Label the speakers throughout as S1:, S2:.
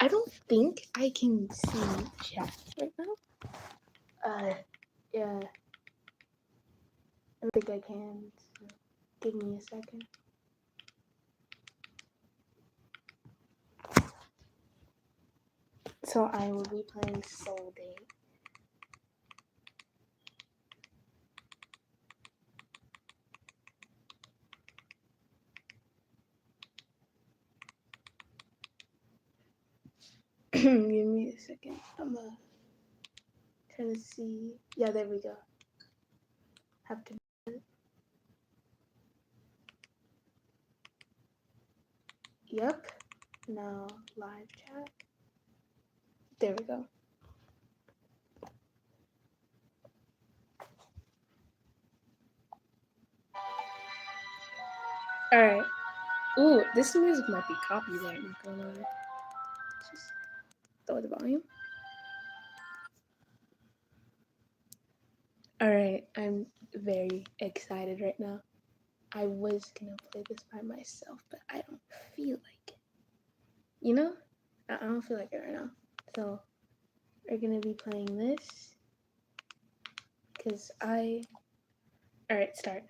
S1: I don't think I can see chat right now. Yeah. I don't think I can. So give me a second. So I will be playing Soul Day. Give me a second. I'm trying to see. Yeah, there we go. Have to. Yep. Now live chat. There we go. All right. Ooh, this music might be copyright. Not gonna lie. Just lower the volume. All right, I'm very excited right now. I was gonna play this by myself, but I don't feel like it. You know, I don't feel like it right now. So we're gonna be playing this because I. All right, start.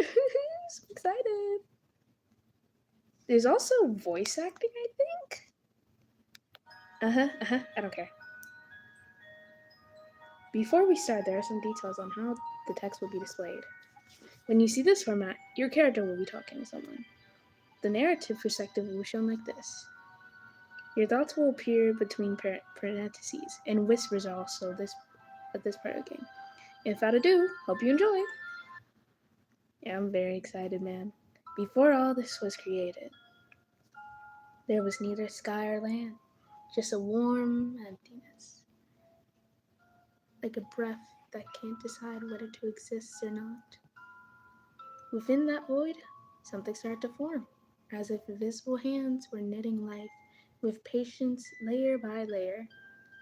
S1: So excited. There's also voice acting, I think. I don't care. Before we start, there are some details on how the text will be displayed. When you see this format, your character will be talking to someone. The narrative perspective will be shown like this. Your thoughts will appear between parentheses, and whispers are also at this part of the game. And without ado, hope you enjoy. Yeah, I'm very excited, man. Before all this was created, there was neither sky or land, just a warm emptiness. Like a breath that can't decide whether to exist or not. Within that void, something started to form, as if invisible hands were knitting life with patience layer by layer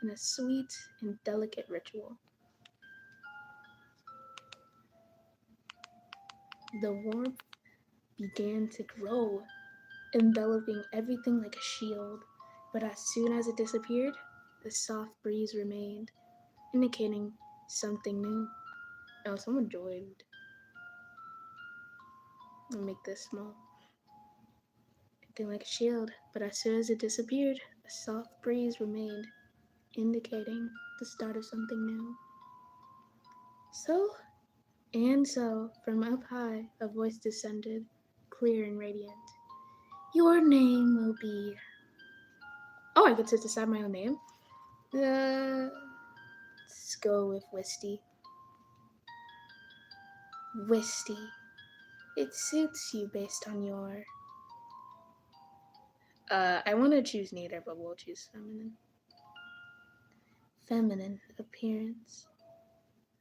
S1: in a sweet and delicate ritual. The warmth began to grow, enveloping everything like a shield, but as soon as it disappeared, the soft breeze remained, indicating something new. Oh, someone joined. I'll make this small. Acting like a shield, but as soon as it disappeared, a soft breeze remained, indicating the start of something new. So, from up high, a voice descended, clear and radiant. Your name will be. Oh, I get to decide my own name? Let's go with Wisty. Wisty. It suits you based on your. I want to choose neither, but we'll choose feminine. Feminine appearance.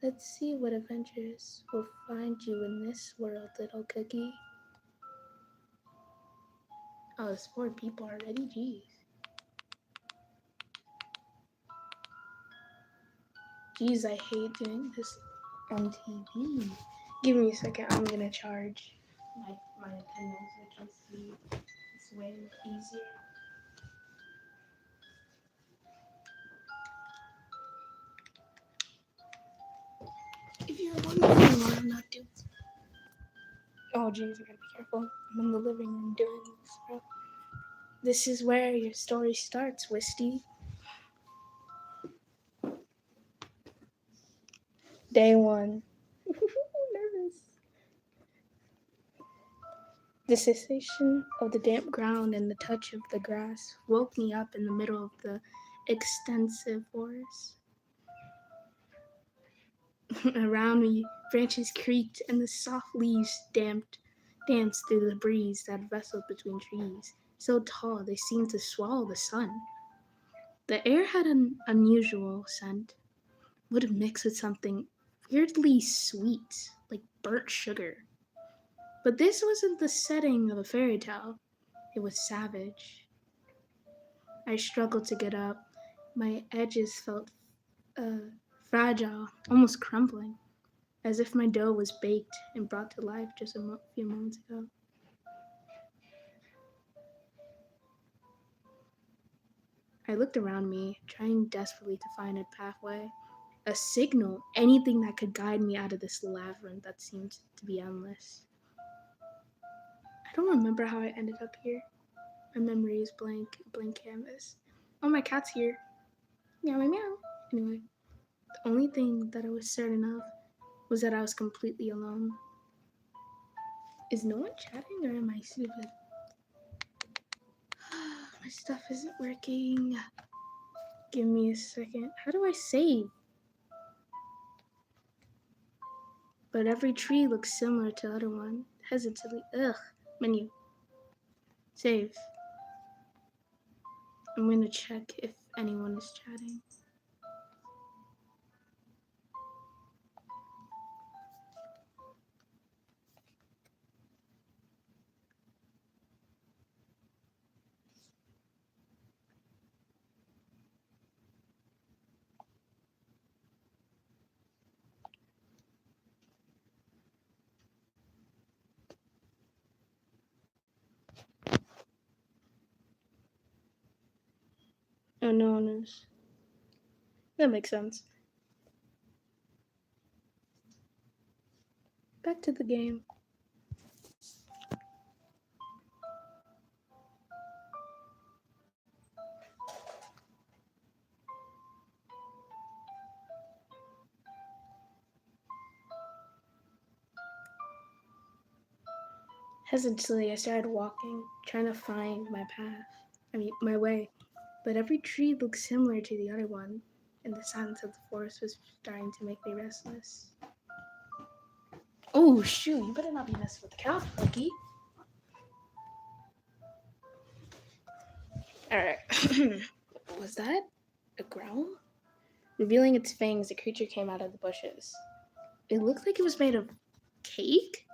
S1: Let's see what adventures will find you in this world, little cookie. Oh, there's 4 people already? Jeez. Jeez, I hate doing this on TV. Give me a second, I'm gonna charge my Nintendo Switch and see. It's way easier. If you're wondering why I'm not doing this. Oh jeez, I gotta be careful. I'm in the living room doing this, bro. This is where your story starts, Wisty. Day 1. Nervous. The sensation of the damp ground and the touch of the grass woke me up in the middle of the extensive forest. Around me, branches creaked and the soft leaves danced through the breeze that wrestled between trees, so tall they seemed to swallow the sun. The air had an unusual scent, would mix with something weirdly sweet, like burnt sugar. But this wasn't the setting of a fairy tale. It was savage. I struggled to get up. My edges felt fragile, almost crumbling, as if my dough was baked and brought to life just a few moments ago. I looked around me, trying desperately to find a pathway, a signal, anything that could guide me out of this labyrinth that seemed to be endless. I don't remember how I ended up here. My memory is blank, a blank canvas. Oh, my cat's here. Meow, meow, meow. Anyway, the only thing that I was certain of was that I was completely alone. Is no one chatting or am I stupid? My stuff isn't working. Give me a second. How do I save? But every tree looks similar to the other one. Hesitantly. Ugh. Menu. Save. I'm gonna check if anyone is chatting. Oh, no one is. That makes sense. Back to the game. Hesitantly, I started walking, trying to find my path. My way. But every tree looked similar to the other one, and the silence of the forest was starting to make me restless. Oh, shoot, you better not be messing with the cow, Cookie. Alright. Was that a growl? Revealing its fangs, the creature came out of the bushes. It looked like it was made of cake.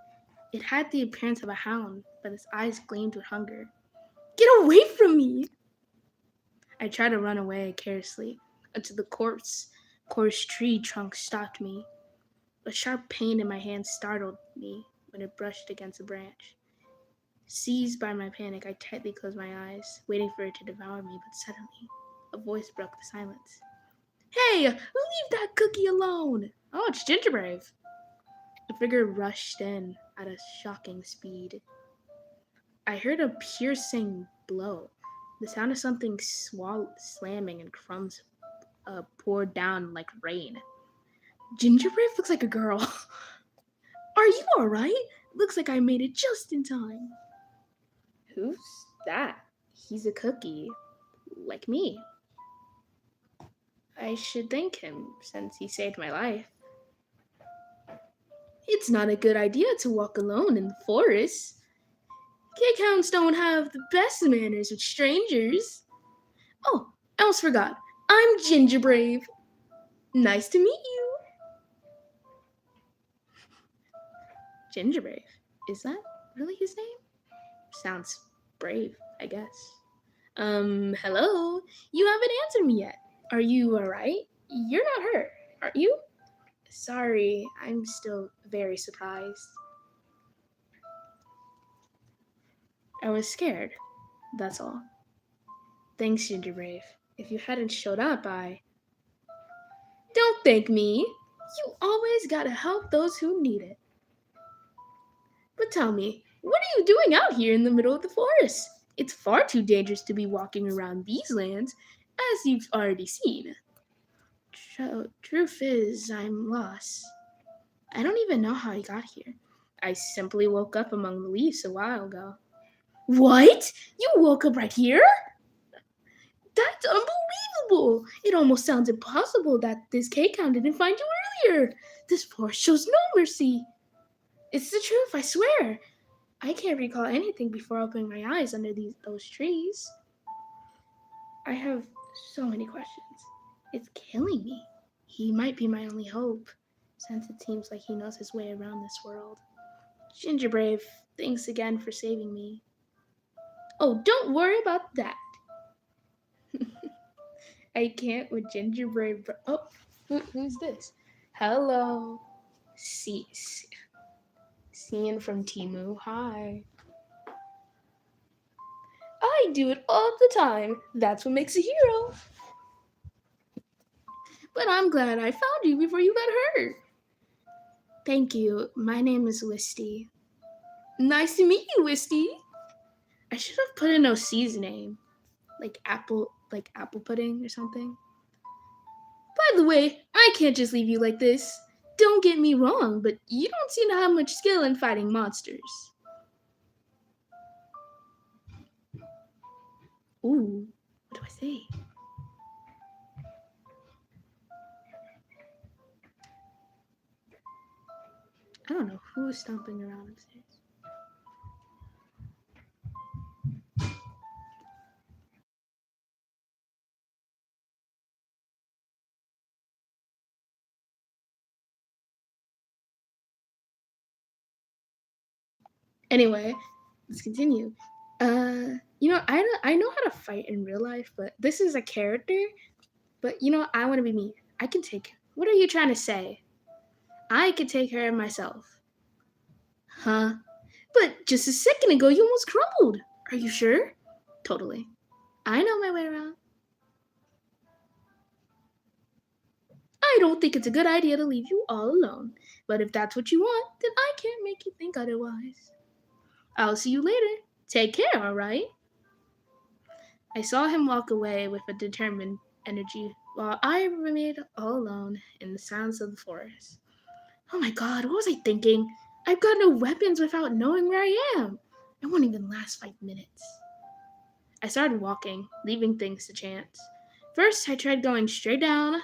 S1: It had the appearance of a hound, but its eyes gleamed with hunger. Get away from me! I tried to run away carelessly until the coarse tree trunk stopped me. A sharp pain in my hand startled me when it brushed against a branch. Seized by my panic, I tightly closed my eyes, waiting for it to devour me, but suddenly, a voice broke the silence. Hey, leave that cookie alone! Oh, it's Gingerbrave. A figure rushed in at a shocking speed. I heard a piercing blow, the sound of something slamming and crumbs poured down like rain. Gingerbrave looks like a girl. Are you alright? Looks like I made it just in time. Who's that? He's a cookie. Like me. I should thank him since he saved my life. It's not a good idea to walk alone in the forest. Cake-hounds don't have the best manners with strangers. Oh, I almost forgot. I'm Gingerbrave. Nice to meet you. Gingerbrave. Is that really his name? Sounds brave, I guess. Hello? You haven't answered me yet. Are you alright? You're not hurt, are you? Sorry, I'm still very surprised. I was scared, that's all. Thanks, Gingerbrave. If you hadn't showed up, Don't thank me. You always gotta help those who need it. But tell me, what are you doing out here in the middle of the forest? It's far too dangerous to be walking around these lands, as you've already seen. Truth is, I'm lost. I don't even know how I got here. I simply woke up among the leaves a while ago. What? You woke up right here? That's unbelievable! It almost sounds impossible that this cake-hound didn't find you earlier. This forest shows no mercy. It's the truth, I swear. I can't recall anything before opening my eyes under those trees. I have so many questions. It's killing me. He might be my only hope, since it seems like he knows his way around this world. Gingerbrave, thanks again for saving me. Oh, don't worry about that. I can't with Gingerbrave. Oh, who's this? Hello. Cian from Timu. Hi. I do it all the time. That's what makes a hero. But I'm glad I found you before you got hurt. Thank you. My name is Wisty. Nice to meet you, Wisty. I should have put in OC's name. Like apple pudding or something. By the way, I can't just leave you like this. Don't get me wrong, but you don't seem to have much skill in fighting monsters. Ooh, what do I say? I don't know who's stomping around upstairs. Anyway, let's continue. I know how to fight in real life, but this is a character. But I want to be me. I can take. What are you trying to say? I can take care of myself. Huh? But just a second ago, you almost crumbled. Are you sure? Totally. I know my way around. I don't think it's a good idea to leave you all alone. But if that's what you want, then I can't make you think otherwise. I'll see you later. Take care, alright? I saw him walk away with a determined energy, while I remained all alone in the silence of the forest. Oh my god, what was I thinking? I've got no weapons without knowing where I am. It won't even last 5 minutes. I started walking, leaving things to chance. First, I tried going straight down,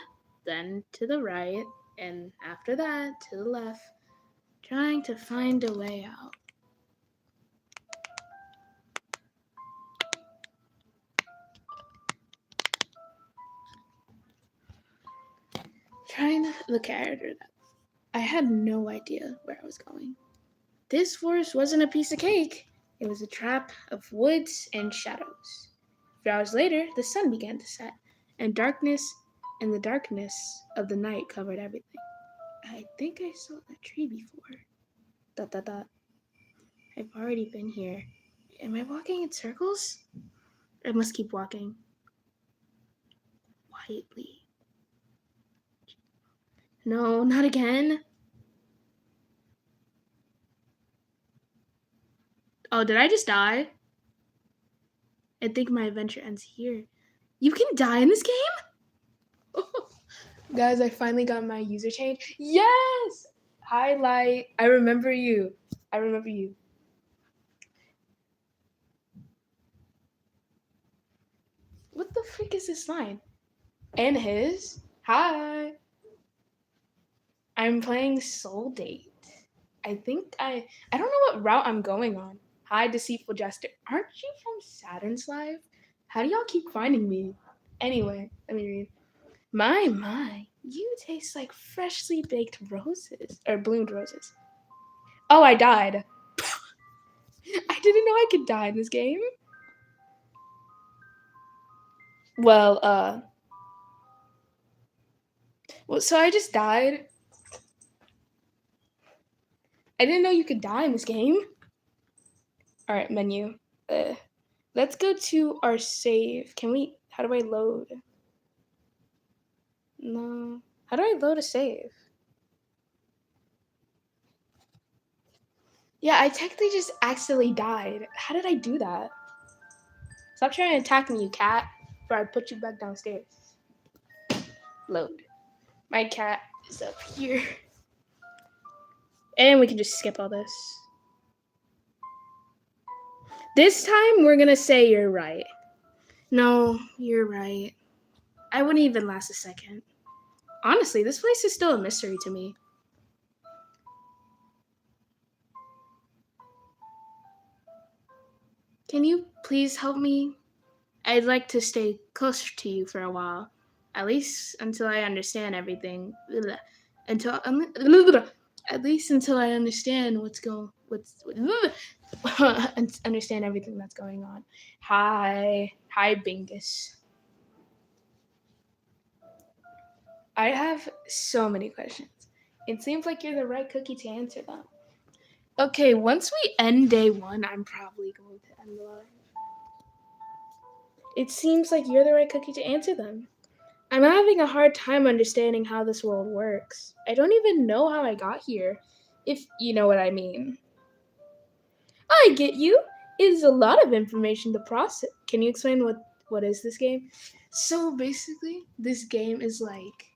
S1: then to the right, and after that, to the left, trying to find a way out. Trying the character that I had no idea where I was going. This forest wasn't a piece of cake. It was a trap of woods and shadows. A few hours later, the sun began to set, and the darkness of the night covered everything. I think I saw that tree before. Dot dot dot. I've already been here. Am I walking in circles? I must keep walking. Quietly. No, not again. Oh, did I just die? I think my adventure ends here. You can die in this game? Guys, I finally got my user change. Yes! Highlight. I remember you. I remember you. What the freak is this line? And his. Hi. I'm playing Soul Date. I don't know what route I'm going on. Hi, deceitful jester. Aren't you from Saturn's Live? How do y'all keep finding me? Anyway, let me read. My, you taste like freshly baked roses, or bloomed roses. Oh, I died. I didn't know I could die in this game. Well, so I just died. I didn't know you could die in this game. All right, menu. Let's go to our save. How do I load? No. How do I load a save? Yeah, I technically just accidentally died. How did I do that? Stop trying to attack me, you cat, before I put you back downstairs. Load. My cat is up here. And we can just skip all this. This time, we're gonna say you're right. No, you're right. I wouldn't even last a second. Honestly, this place is still a mystery to me. Can you please help me? I'd like to stay closer to you for a while. At least until I understand everything. At least until I understand understand everything that's going on. Hi, Bingus. I have so many questions. It seems like you're the right cookie to answer them. Okay, once we end day 1, I'm probably going to end the live. It seems like you're the right cookie to answer them. I'm having a hard time understanding how this world works. I don't even know how I got here, if you know what I mean. I get you. It is a lot of information to process. Can you explain what is this game? So basically, this game is like,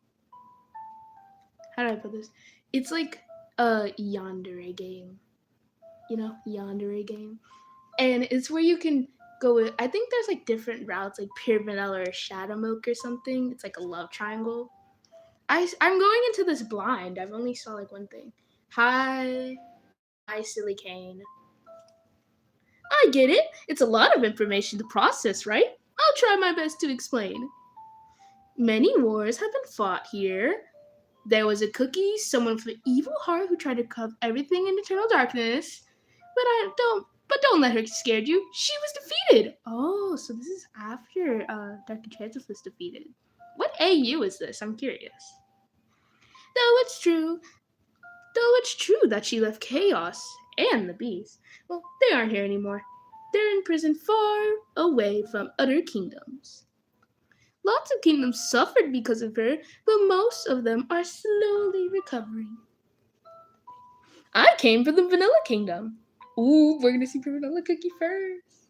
S1: how do I put this? It's like a yandere game. You know, yandere game. And it's where you can go with, I think there's like different routes, like pure vanilla or shadow milk or something. It's like a love triangle. I'm going into this blind. I've only saw like one thing. Hi, silly Kane. I get it. It's a lot of information to process, right? I'll try my best to explain. Many wars have been fought here. There was a cookie, someone with an evil heart who tried to cover everything in eternal darkness. But don't let her scare you. She was defeated. Oh, so this is after Dark Enchantress was defeated. What AU is this? I'm curious. Though it's true that she left Chaos and the Beast. Well, they aren't here anymore. They're in prison far away from other kingdoms. Lots of kingdoms suffered because of her, but most of them are slowly recovering. I came from the Vanilla Kingdom. Ooh, we're gonna see Vanilla Cookie first.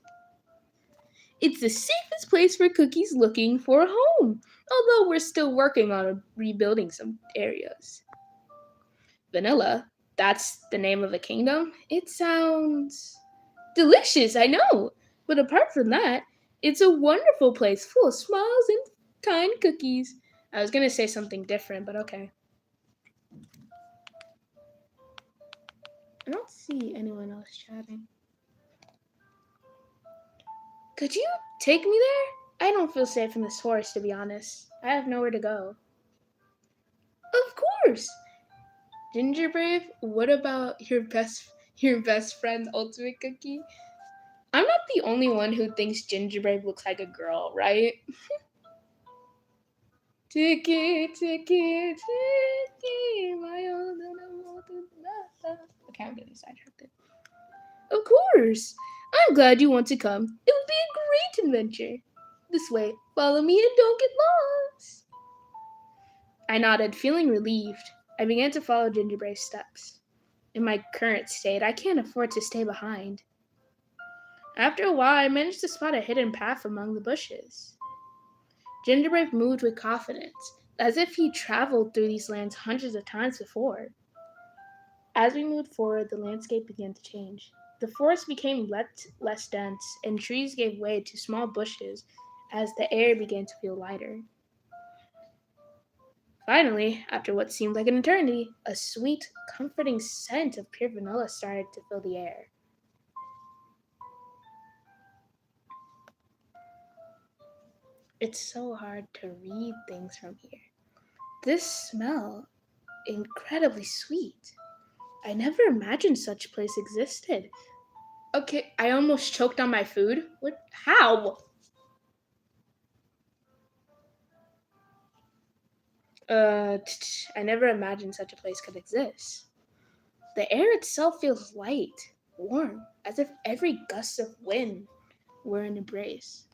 S1: It's the safest place for Cookie's looking for a home, although we're still working on rebuilding some areas. Vanilla, that's the name of a kingdom? It sounds delicious, I know. But apart from that, it's a wonderful place full of smiles and kind cookies. I was gonna say something different, but okay. I don't see anyone else chatting. Could you take me there? I don't feel safe in this forest, to be honest. I have nowhere to go. Of course! Gingerbrave, what about your best friend, Ultimate Cookie? I'm not the only one who thinks Gingerbrave looks like a girl, right? Ticky, ticky, ticky, my old okay, I'm getting sidetracked. Of course! I'm glad you want to come. It would be a great adventure. This way, follow me and don't get lost. I nodded, feeling relieved. I began to follow Gingerbrave's steps. In my current state, I can't afford to stay behind. After a while, I managed to spot a hidden path among the bushes. Gingerbrave moved with confidence, as if he traveled through these lands hundreds of times before. As we moved forward, the landscape began to change. The forest became less dense, and trees gave way to small bushes as the air began to feel lighter. Finally, after what seemed like an eternity, a sweet, comforting scent of pure vanilla started to fill the air. It's so hard to read things from here. This smell, incredibly sweet. I never imagined such a place existed. Okay, I almost choked on my food. What? How? I never imagined such a place could exist. The air itself feels light, warm, as if every gust of wind were an embrace.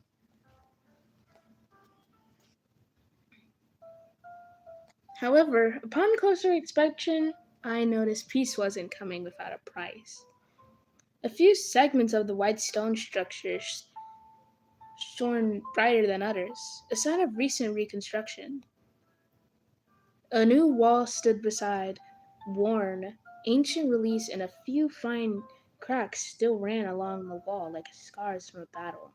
S1: However, upon closer inspection, I noticed peace wasn't coming without a price. A few segments of the white stone structure shone brighter than others, a sign of recent reconstruction. A new wall stood beside, worn, ancient reliefs and a few fine cracks still ran along the wall like scars from a battle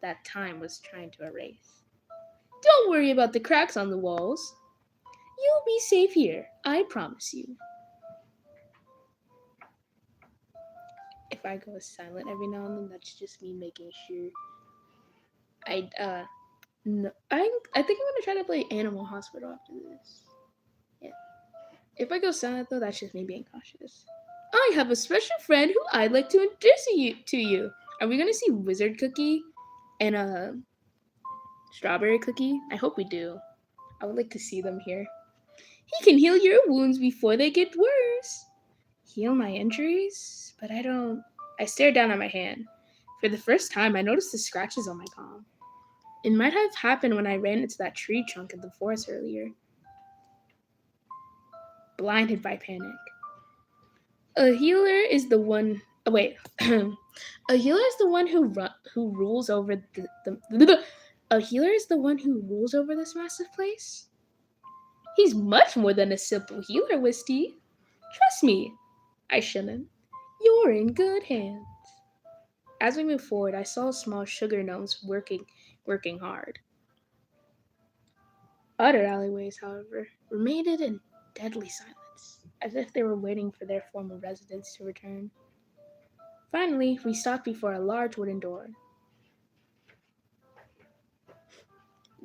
S1: that time was trying to erase. Don't worry about the cracks on the walls. You'll be safe here, I promise you. If I go silent every now and then, that's just me making sure. I no, I think I'm gonna try to play Animal Hospital after this. Yeah. If I go silent though, that's just me being cautious. I have a special friend who I'd like to introduce you. Are we gonna see Wizard Cookie and Strawberry Cookie? I hope we do. I would like to see them here. He can heal your wounds before they get worse. Heal my injuries? But I don't. I stared down at my hand. For the first time, I noticed the scratches on my palm. It might have happened when I ran into that tree trunk in the forest earlier, blinded by panic. A healer is the one. Oh, wait. A healer is the one who rules over a healer is the one who rules over this massive place? He's much more than a simple healer, Wisty. Trust me. I shouldn't. You're in good hands. As we moved forward, I saw small sugar gnomes working hard. Other alleyways, however, remained in deadly silence, as if they were waiting for their former residents to return. Finally, we stopped before a large wooden door.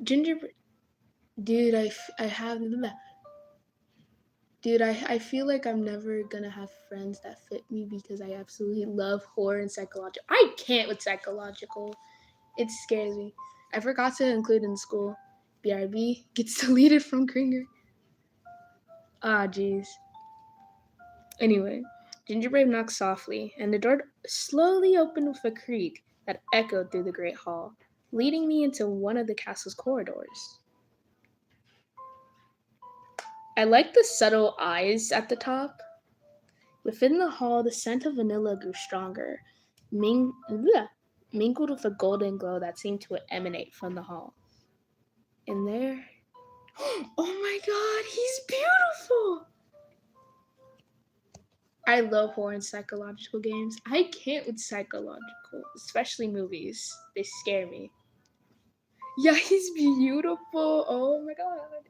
S1: Gingerbread. Dude, I have. Dude, I feel like I'm never gonna have friends that fit me because I absolutely love horror and psychological. I can't with psychological. It scares me. I forgot to include in school. BRB gets deleted from Kringer. Ah, jeez. Anyway, Gingerbread knocked softly, and the door slowly opened with a creak that echoed through the great hall, leading me into one of the castle's corridors. I liked the subtle eyes at the top. Within the hall, the scent of vanilla grew stronger, mingled with a golden glow that seemed to emanate from the hall. And there, oh my god, he's beautiful! I love horror and psychological games. I can't with psychological, especially movies. They scare me. Yeah, he's beautiful. Oh my god.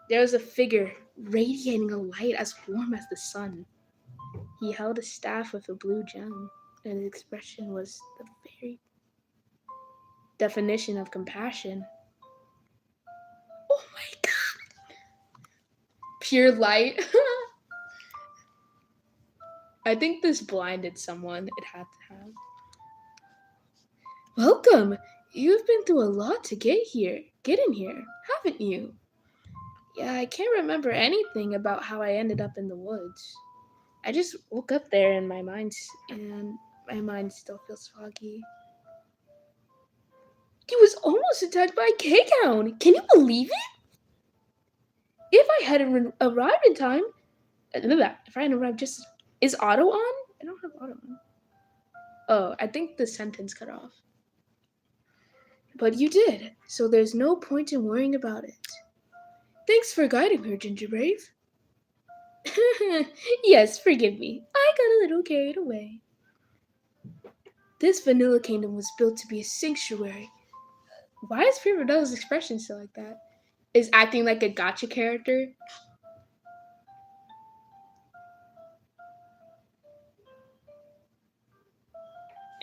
S1: There was a figure radiating a light as warm as the sun. He held a staff with a blue gem, and his expression was the very definition of compassion. Oh my god! Pure light. I think this blinded someone. It had to have. Welcome! You've been through a lot to get in here, haven't you? Yeah, I can't remember anything about how I ended up in the woods. I just woke up there and my mind still feels foggy. He was almost attacked by a K-Hound. Can you believe it? If I hadn't arrived in time, if I hadn't arrived just, is auto on? I don't have auto on. Oh, I think the sentence cut off. But you did, so there's no point in worrying about it. Thanks for guiding her, Gingerbrave. Yes, forgive me. I got a little carried away. This vanilla kingdom was built to be a sanctuary. Why is Primado's expression still like that? Is acting like a gotcha character?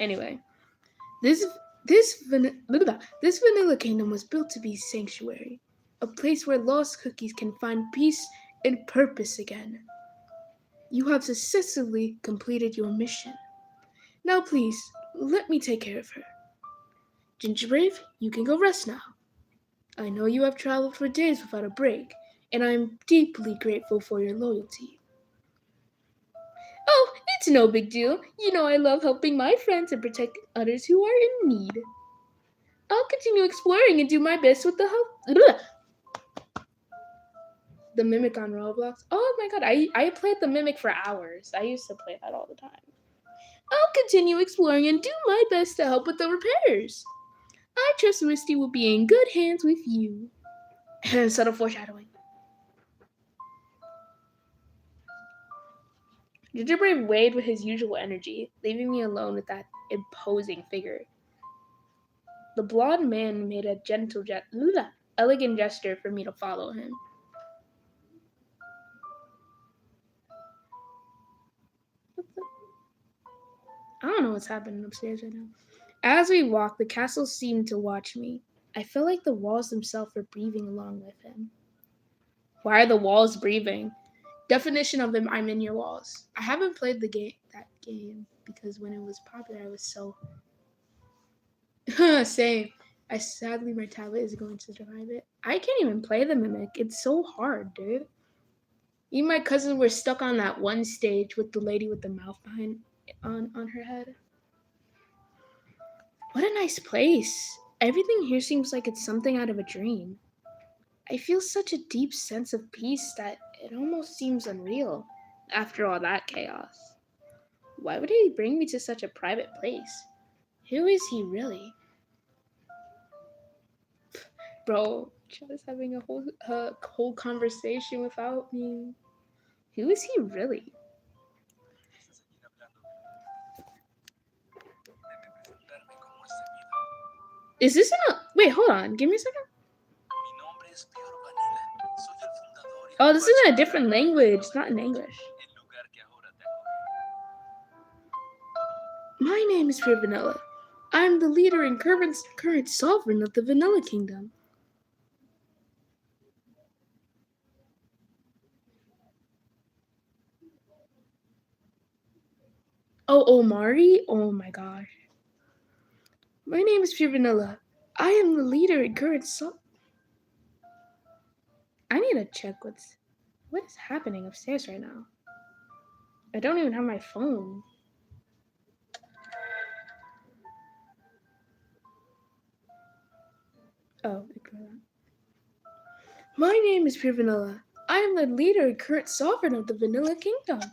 S1: Anyway, this vanilla kingdom was built to be a sanctuary, a place where lost cookies can find peace and purpose again. You have successfully completed your mission. Now please, let me take care of her. Gingerbrave, you can go rest now. I know you have traveled for days without a break, and I am deeply grateful for your loyalty. Oh, it's no big deal. You know I love helping my friends and protecting others who are in need. I'll continue exploring and do my best with the help. The Mimic on Roblox. Oh my god, I played the Mimic for hours. I used to play that all the time. I'll continue exploring and do my best to help with the repairs. I trust Misty will be in good hands with you. Subtle foreshadowing. Gingerbrave waved with his usual energy, leaving me alone with that imposing figure. The blond man made a elegant gesture for me to follow him. I don't know what's happening upstairs right now. As we walked, the castle seemed to watch me. I felt like the walls themselves were breathing along with him. Why are the walls breathing? Definition of them, I'm in your walls. I haven't played that game because when it was popular, I was so same. Sadly my tablet is going to survive it. I can't even play the Mimic. It's so hard, dude. Me and my cousin were stuck on that one stage with the lady with the mouth behind on her head. What a nice place. Everything here seems like it's something out of a dream. I feel such a deep sense of peace that it almost seems unreal after all that chaos. Why would he bring me to such a private place? Who is he really? Bro, Chad is having a whole conversation without me. Who is he really? Is this in a. Wait, hold on. Give me a second. Oh, this is in a different language. It's not in English. My name is Pure Vanilla. I'm the leader and current sovereign of the Vanilla Kingdom. Oh, Omari? Oh my gosh. My name is Pure Vanilla. I am the leader and current I need to check what is happening upstairs right now. I don't even have my phone. Oh, ignore that. My name is Pure Vanilla. I am the leader and current sovereign of the Vanilla Kingdom,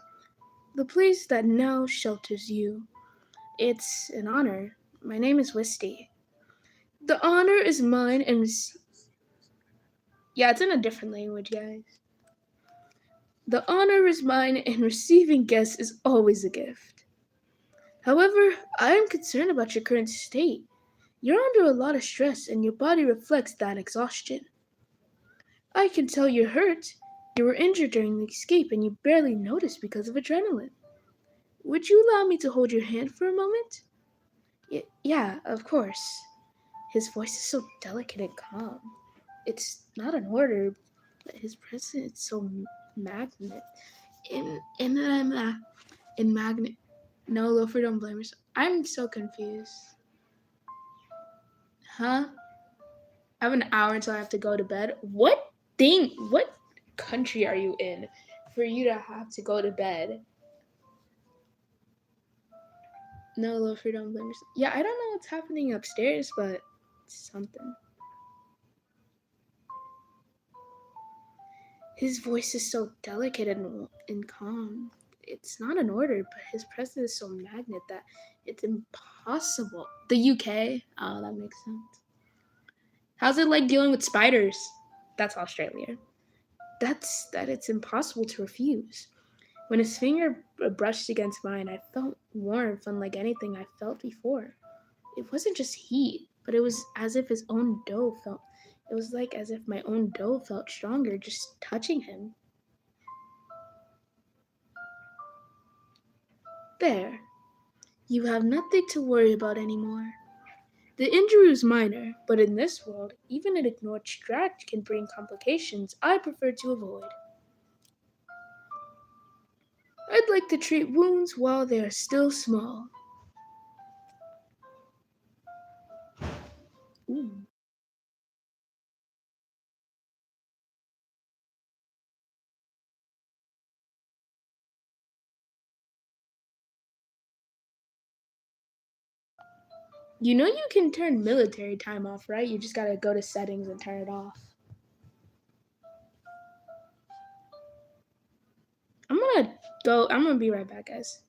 S1: the place that now shelters you. It's an honor. My name is Wisty. The honor is mine yeah, it's in a different language, guys. The honor is mine and receiving guests is always a gift. However, I am concerned about your current state. You're under a lot of stress and your body reflects that exhaustion. I can tell you're hurt. You were injured during the escape and you barely noticed because of adrenaline. Would you allow me to hold your hand for a moment? Yeah, of course. His voice is so delicate and calm. It's not an order, but his presence is so magnet. In magnet. No, Loafer, don't blame yourself. I'm so confused. Huh? I have an hour until I have to go to bed. What country are you in for you to have to go to bed? No, Loafer, don't blame yourself. Yeah, I don't know what's happening upstairs, but it's something. His voice is so delicate and calm. It's not an order, but his presence is so magnet that it's impossible. The UK? Oh, that makes sense. How's it like dealing with spiders? That's Australia. That it's impossible to refuse. When his finger brushed against mine, I felt warmth unlike anything I felt before. It wasn't just heat, but it was as if his own dough felt. It was like as if my own dough felt stronger just touching him. There, you have nothing to worry about anymore. The injury was minor, but in this world, even an ignored scratch can bring complications I prefer to avoid. I'd like to treat wounds while they are still small. Ooh. You know you can turn military time off, right? You just gotta go to settings and turn it off. I'm gonna be right back, guys.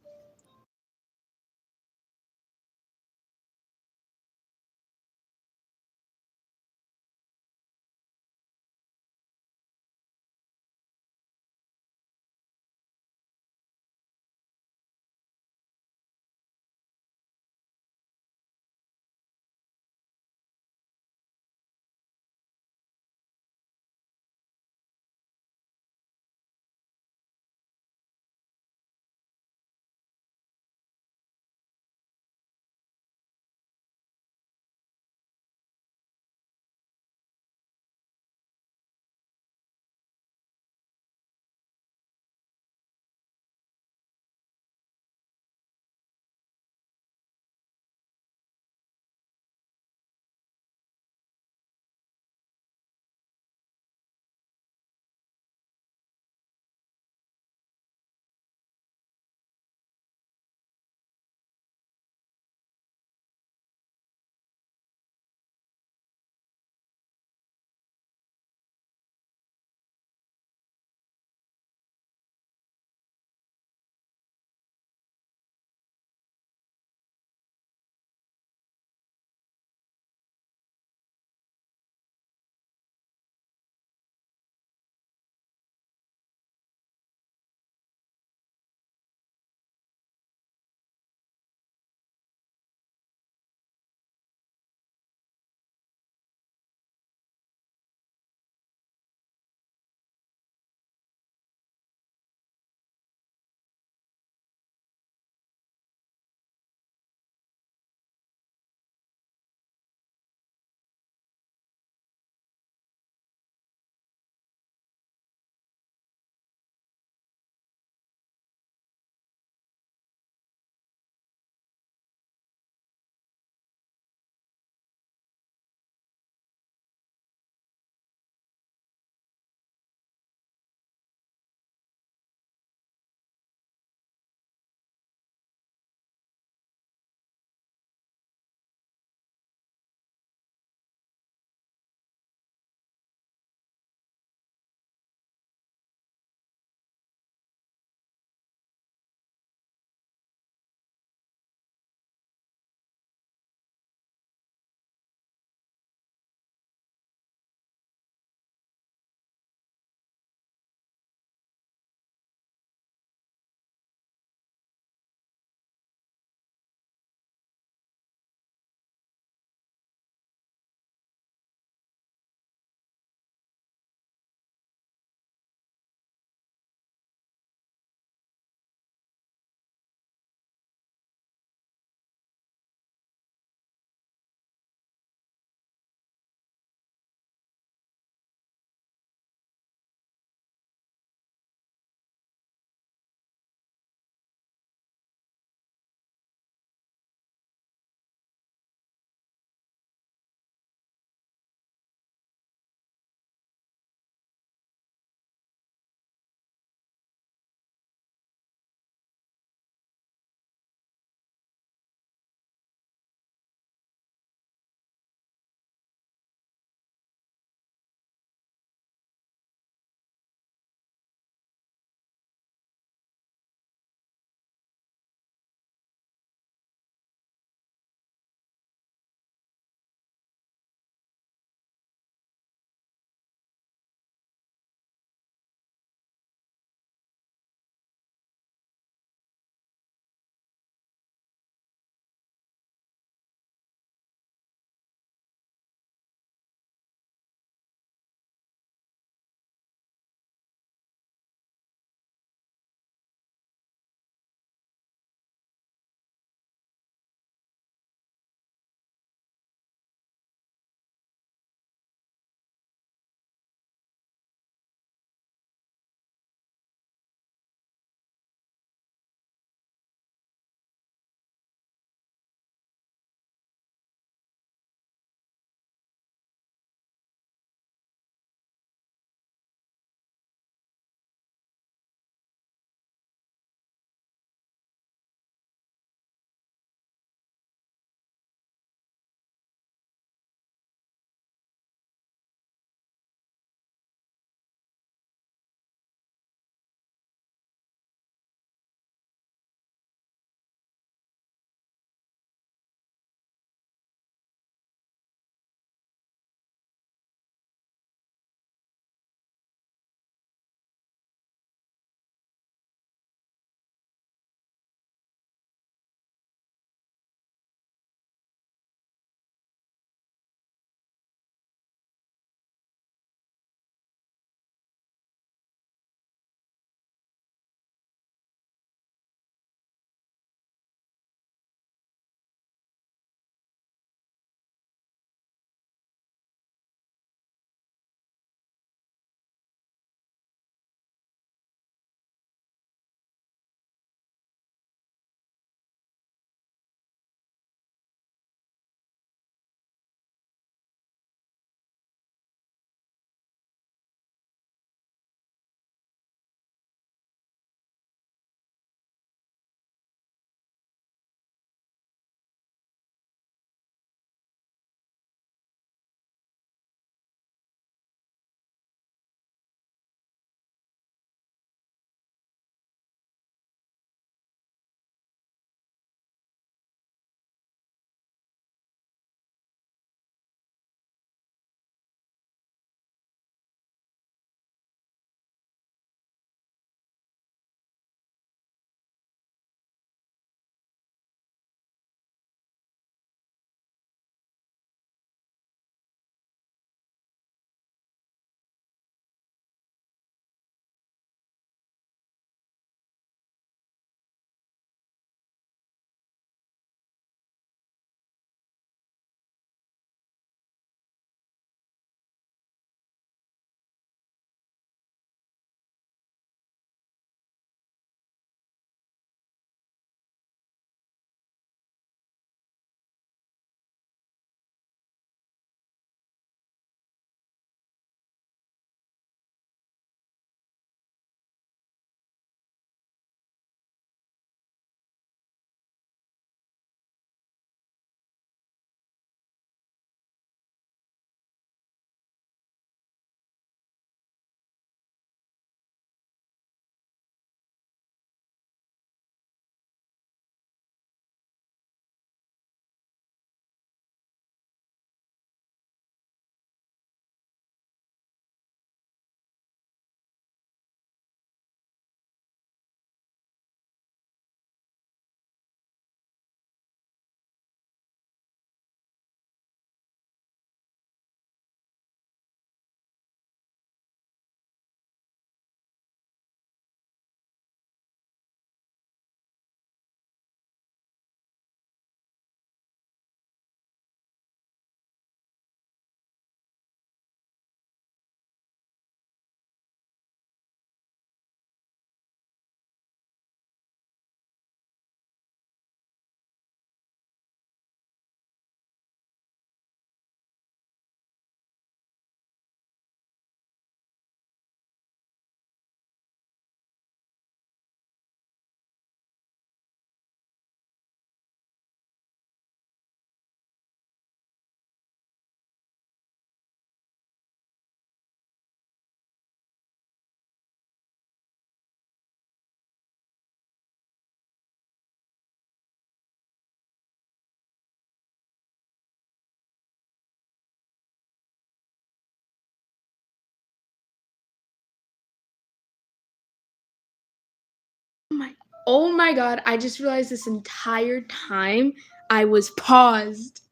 S1: Oh my god, I just realized this entire time I was paused.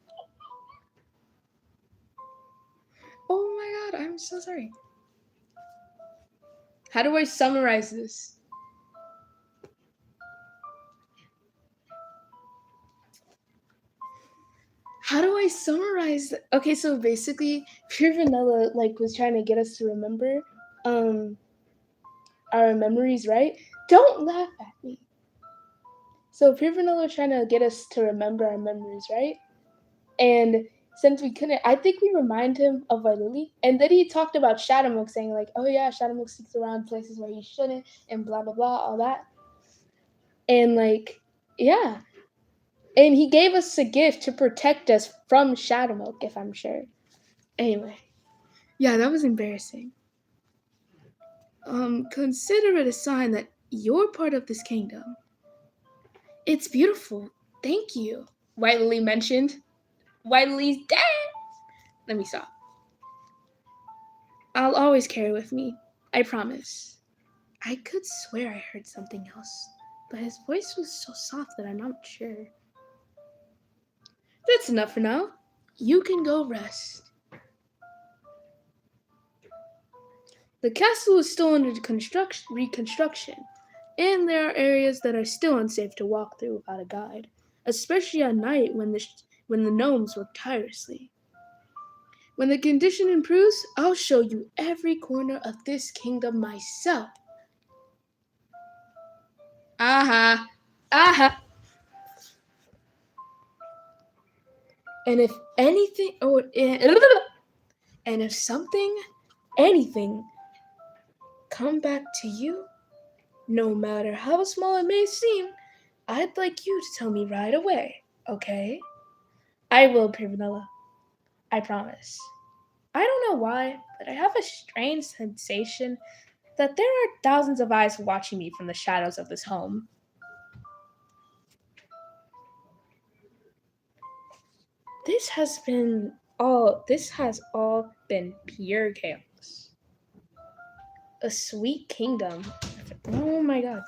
S1: Oh my god, I'm so sorry. How do I summarize this? How do I summarize it? Okay, so basically Pure Vanilla was trying to get us to remember our memories, right? Don't laugh at me. So Pure Vanilla was trying to get us to remember our memories, right? And since we couldn't, I think we remind him of our Lily. And then he talked about Shadowmilk saying like, oh yeah, Shadowmilk sneaks around places where he shouldn't and blah blah blah, all that. And yeah. And he gave us a gift to protect us from Shadowmilk, if I'm sure. Anyway. Yeah, that was embarrassing. Consider it a sign that you're part of this kingdom. It's beautiful. Thank you. White Lily mentioned. White Lily's dead. Let me stop. I'll always carry with me. I promise. I could swear I heard something else, but his voice was so soft that I'm not sure. That's enough for now. You can go rest. The castle is still under reconstruction, and there are areas that are still unsafe to walk through without a guide, especially at night when the gnomes work tirelessly. When the condition improves, I'll show you every corner of this kingdom myself. Aha! Aha! And if anything, and if something, anything, come back to you, no matter how small it may seem, I'd like you to tell me right away, okay? I will, Pure Vanilla. I promise. I don't know why, but I have a strange sensation that there are thousands of eyes watching me from the shadows of this home. This has all been pure chaos. A sweet kingdom. Oh my god.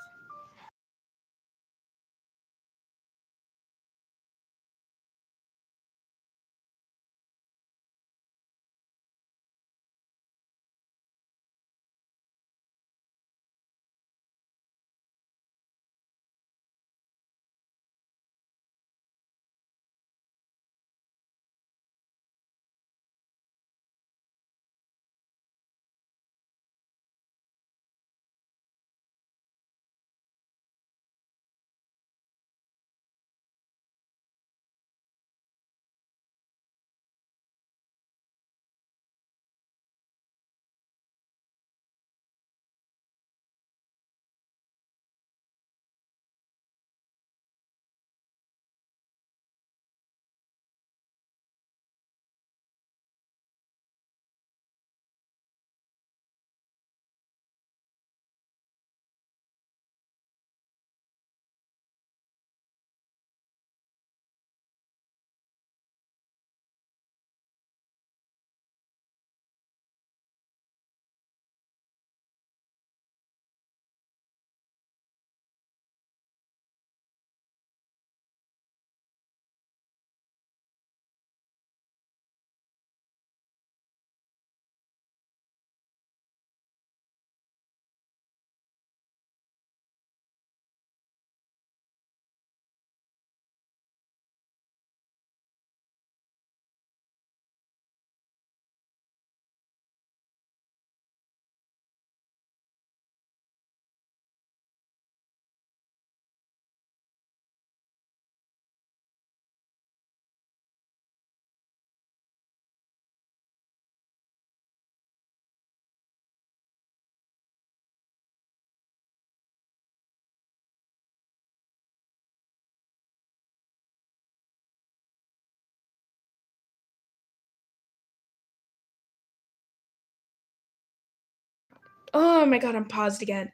S1: Oh my god, I'm paused again.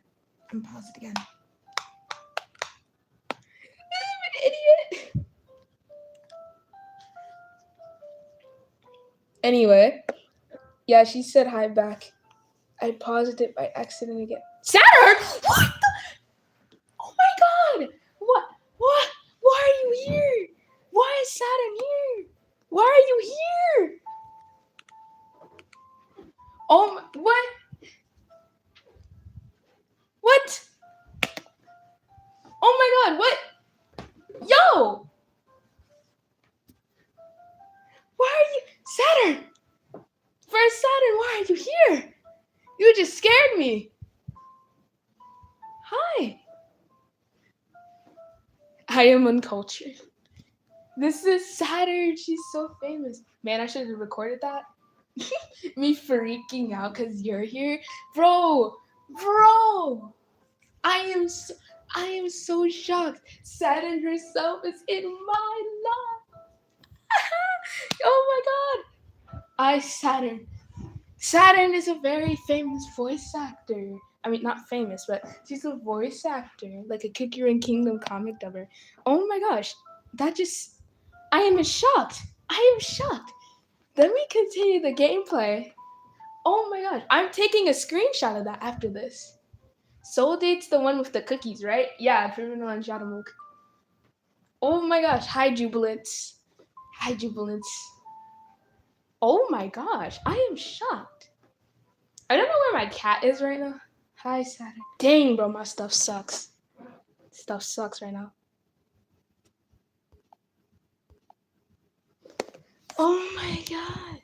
S1: I'm an idiot. Anyway, yeah, she said hi back. I paused it by accident again. Saturn? What the? What? What? Oh my god, what? Yo! Why are you... Saturn! First Saturn, why are you here? You just scared me. Hi. I am uncultured. This is Saturn. She's so famous. Man, I should have recorded that. Me freaking out because you're here. Bro! I am so shocked. Saturn herself is in my life. Oh my god. Saturn is a very famous voice actor. I mean, not famous, but she's a voice actor, like a Cookie Run Kingdom comic dubber. Oh my gosh, I am shocked. Let me continue the gameplay. Oh my gosh, I'm taking a screenshot of that after this. Soul Date's the one with the cookies, right? Yeah, Criminal and Shadowmook. Oh my gosh, hi Jubilance. Oh my gosh, I am shocked. I don't know where my cat is right now. Hi, Saturn. Dang, bro, my stuff sucks. Stuff sucks right now. Oh my god.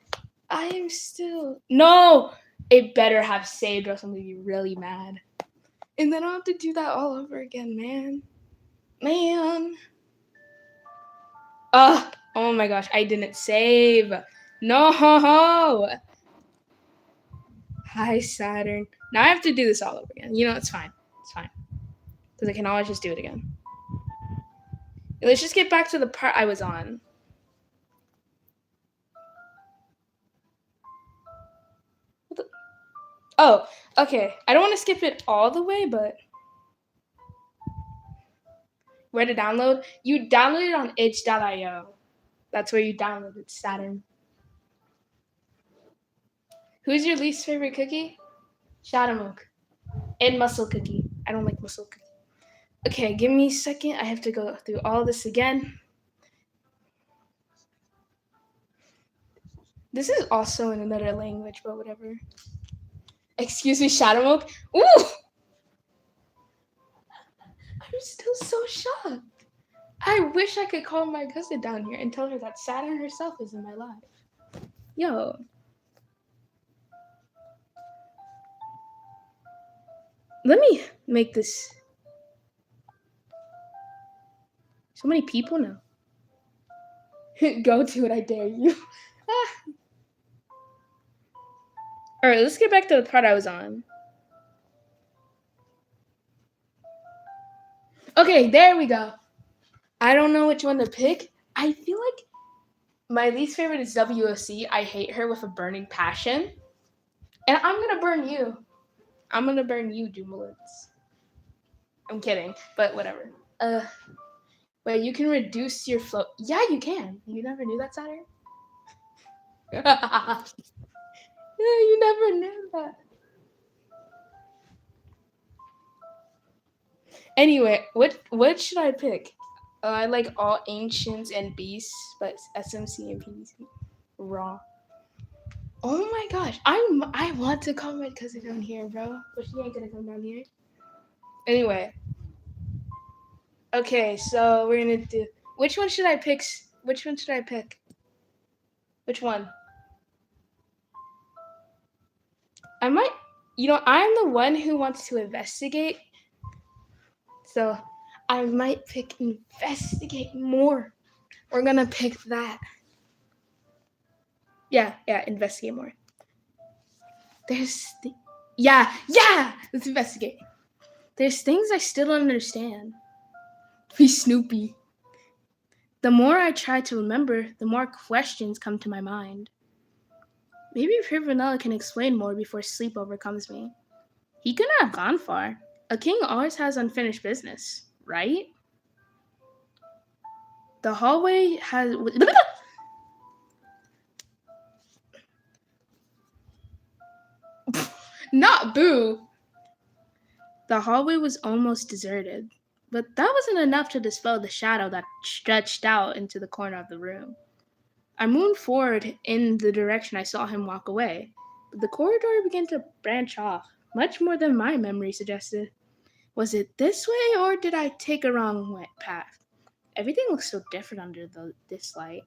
S1: I am still... No! It better have saved or else I'm going to be really mad. And then I'll have to do that all over again, man. Oh my gosh, I didn't save. No! Hi, Saturn. Now I have to do this all over again. You know, it's fine. Because I can always just do it again. Let's just get back to the part I was on. Oh, okay. I don't want to skip it all the way, but... Where to download? You download it on itch.io. That's where you download it, Saturn. Who's your least favorite cookie? Shadowmook. And Muscle Cookie. I don't like Muscle Cookie. Okay, give me a second. I have to go through all this again. This is also in another language, but whatever. Excuse me, Shadowmook. Ooh! I'm still so shocked. I wish I could call my cousin down here and tell her that Saturn herself is in my life. Yo. Let me make this. So many people now. Go to it, I dare you. All right, let's get back to the part I was on. Okay, there we go. I don't know which one to pick. I feel like my least favorite is WOC. I hate her with a burning passion. And I'm going to burn you. I'm going to burn you, Jubilance. I'm kidding, but whatever. Wait, you can reduce your flow. Yeah, you can. You never knew that, Saturn? Yeah, you never knew that. Anyway, what should I pick? I like all ancients and beasts, but SMC and PvC raw. Oh my gosh, I want to call my cousin down here, bro, but she ain't gonna come down here. Anyway, okay, so we're gonna do. Which one should I pick? Which one? I might. I'm the one who wants to investigate, so I might pick investigate more. We're gonna pick that. Yeah, investigate more. Let's investigate. There's things I still don't understand. Be Snoopy. The more I try to remember, the more questions come to my mind. Maybe Pure Vanilla can explain more before sleep overcomes me. He couldn't have gone far. A king always has unfinished business, right? The hallway has... Not boo! The hallway was almost deserted, but that wasn't enough to dispel the shadow that stretched out into the corner of the room. I moved forward in the direction I saw him walk away. but the corridor began to branch off, much more than my memory suggested. Was it this way, or did I take a wrong path? Everything looks so different under this light.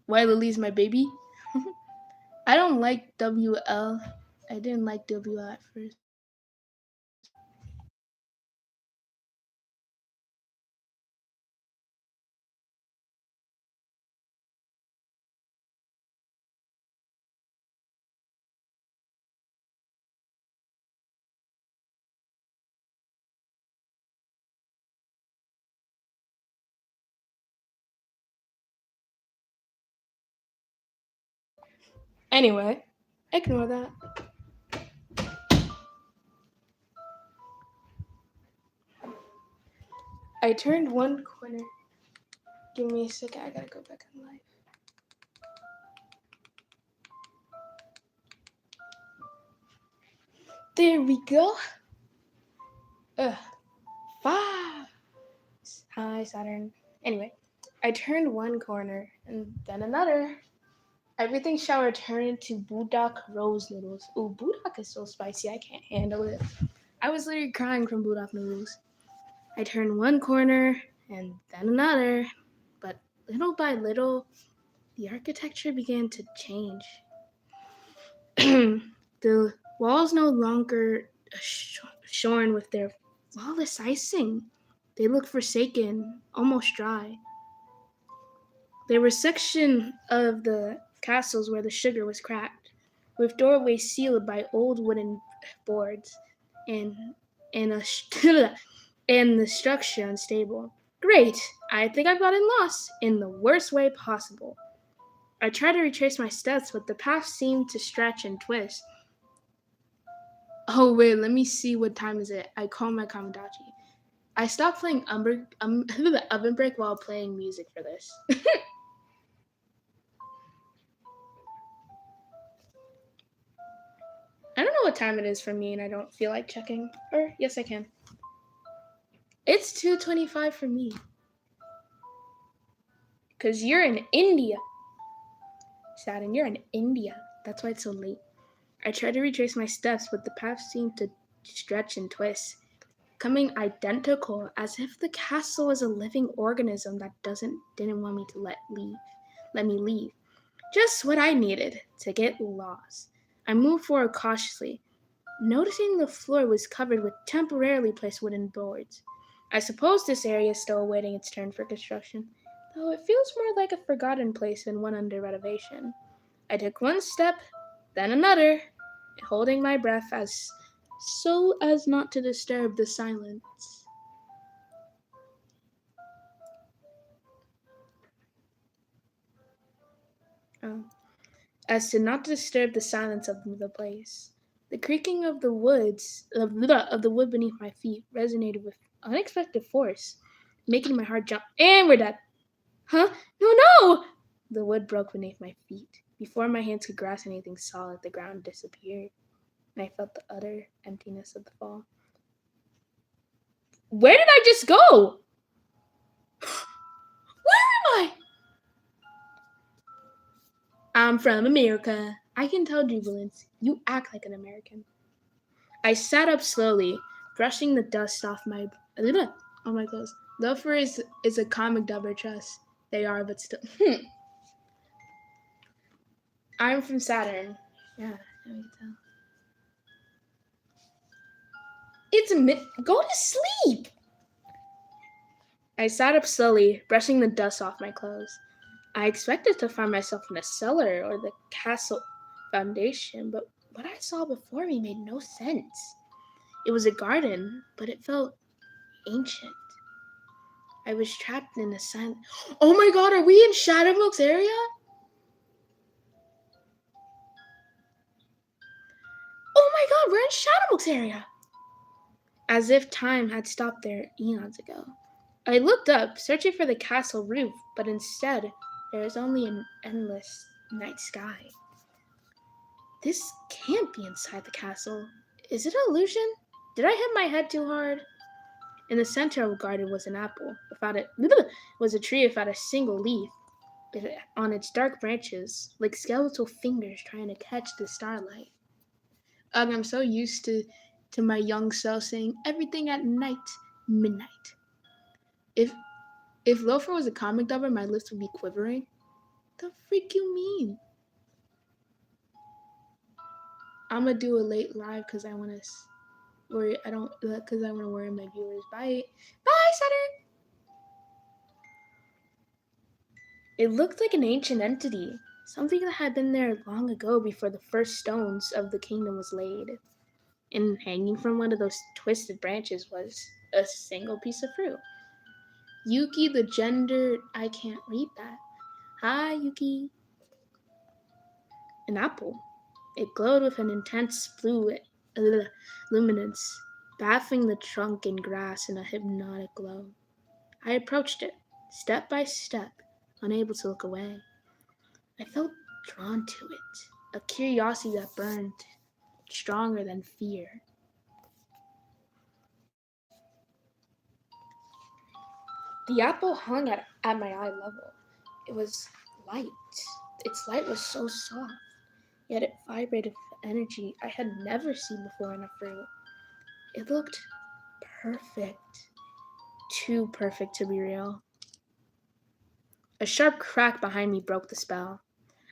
S1: Why Lily's my baby? I don't like WL. I didn't like WL at first. Anyway, ignore that. I turned one corner. Give me a second, I gotta go back on live. There we go. Ugh. 5. Hi, Saturn. Anyway, I turned one corner and then another. Everything shall return into Budak rose noodles. Ooh, Budak is so spicy, I can't handle it. I was literally crying from Budak noodles. I turned one corner and then another, but little by little, the architecture began to change. The walls no longer shorn with their flawless icing. They looked forsaken, almost dry. There were sections of the castles where the sugar was cracked, with doorways sealed by old wooden boards, and and a and the structure unstable. Great! I think I've gotten lost in the worst way possible. I tried to retrace my steps, but the path seemed to stretch and twist. Oh wait, let me see what time is it. I call my Kamadachi. I stopped playing Oven Break while playing music for this. I don't know what time it is for me and I don't feel like checking. Or yes I can. It's 2:25 for me. Cause you're in India. Saturn, you're in India. That's why it's so late. I tried to retrace my steps, but the path seemed to stretch and twist, coming identical, as if the castle was a living organism that didn't want me to let me leave. Just what I needed to get lost. I moved forward cautiously, noticing the floor was covered with temporarily placed wooden boards. I suppose this area is still awaiting its turn for construction, though it feels more like a forgotten place than one under renovation. I took one step, then another, holding my breath so as not to disturb the silence. Oh. As to not disturb the silence of the place. The creaking of the wood beneath my feet resonated with unexpected force, making my heart jump. And we're dead. Huh? No, no! The wood broke beneath my feet. Before my hands could grasp anything solid, the ground disappeared, and I felt the utter emptiness of the fall. Where did I just go? Where am I? I'm from America. I can tell, Jubilance. You act like an American. I sat up slowly, brushing the dust off my clothes. Loafer is a comic double trust. They are, but still. I'm from Saturn. Yeah, I can tell. Go to sleep. I sat up slowly, brushing the dust off my clothes. I expected to find myself in a cellar or the castle foundation, but what I saw before me made no sense. It was a garden, but it felt ancient. I was trapped in a silent. Oh my god, are we in Shadowmook's area? Oh my god, we're in Shadowmook's area! As if time had stopped there eons ago. I looked up, searching for the castle roof, but instead, there was only an endless night sky. This can't be inside the castle. Is it an illusion? Did I hit my head too hard? In the center of the garden was an apple. Without it was a tree without a single leaf. on its dark branches, like skeletal fingers trying to catch the starlight. Ugh, I'm so used to my young self saying everything at night, midnight. If if Loafer was a comic lover, my lips would be quivering. The freak you mean? I'm gonna do a late live because I want to worry. I don't because I want to worry my viewers. Bye, bye, Saturn. It looked like an ancient entity, something that had been there long ago before the first stones of the kingdom was laid. And hanging from one of those twisted branches was a single piece of fruit. Yuki, the gender, I can't read that. Hi, Yuki. An apple. It glowed with an intense blue luminance, bathing the trunk and grass in a hypnotic glow. I approached it, step by step, unable to look away. I felt drawn to it, a curiosity that burned stronger than fear. The apple hung at my eye level. It was light. Its light was so soft, yet it vibrated with energy I had never seen before in a fruit. It looked perfect. Too perfect to be real. A sharp crack behind me broke the spell.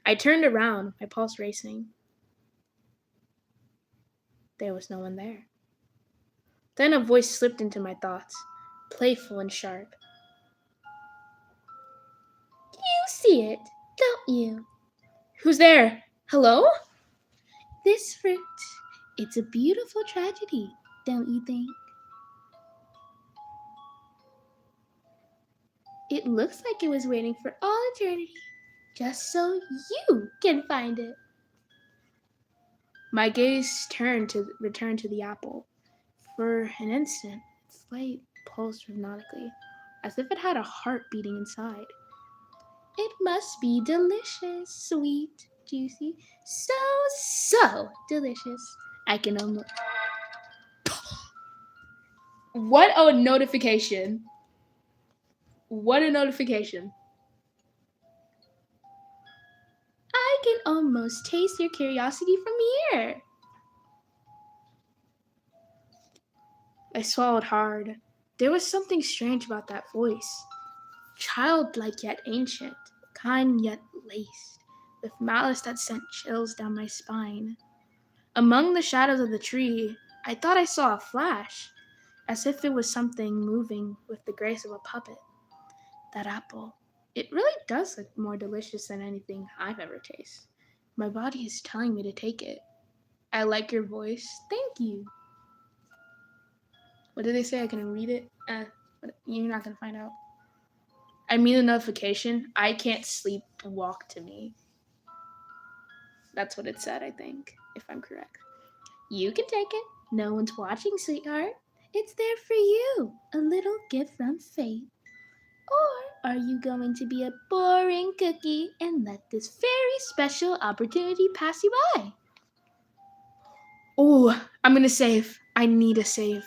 S1: I turned around, my pulse racing. There was no one there. Then a voice slipped into my thoughts, playful and sharp. You see it, don't you? Who's there? Hello? This fruit. It's a beautiful tragedy, don't you think? It looks like it was waiting for all eternity, just so you can find it. My gaze returned to the apple. For an instant, its light pulsed hypnotically, as if it had a heart beating inside. It must be delicious, sweet, juicy, so delicious. I can almost. What a notification! What a notification! I can almost taste your curiosity from here. I swallowed hard. There was something strange about that voice. Childlike yet ancient, kind yet laced, with malice that sent chills down my spine. Among the shadows of the tree, I thought I saw a flash, as if it was something moving with the grace of a puppet. That apple, it really does look more delicious than anything I've ever tasted. My body is telling me to take it. I like your voice. Thank you. What did they say? I can read it? You're not going to find out. I mean the notification. I can't sleep. Walk to me. That's what it said, I think, if I'm correct. You can take it. No one's watching, sweetheart. It's there for you. A little gift from fate. Or are you going to be a boring cookie and let this very special opportunity pass you by? Oh, I'm going to save. I need a save.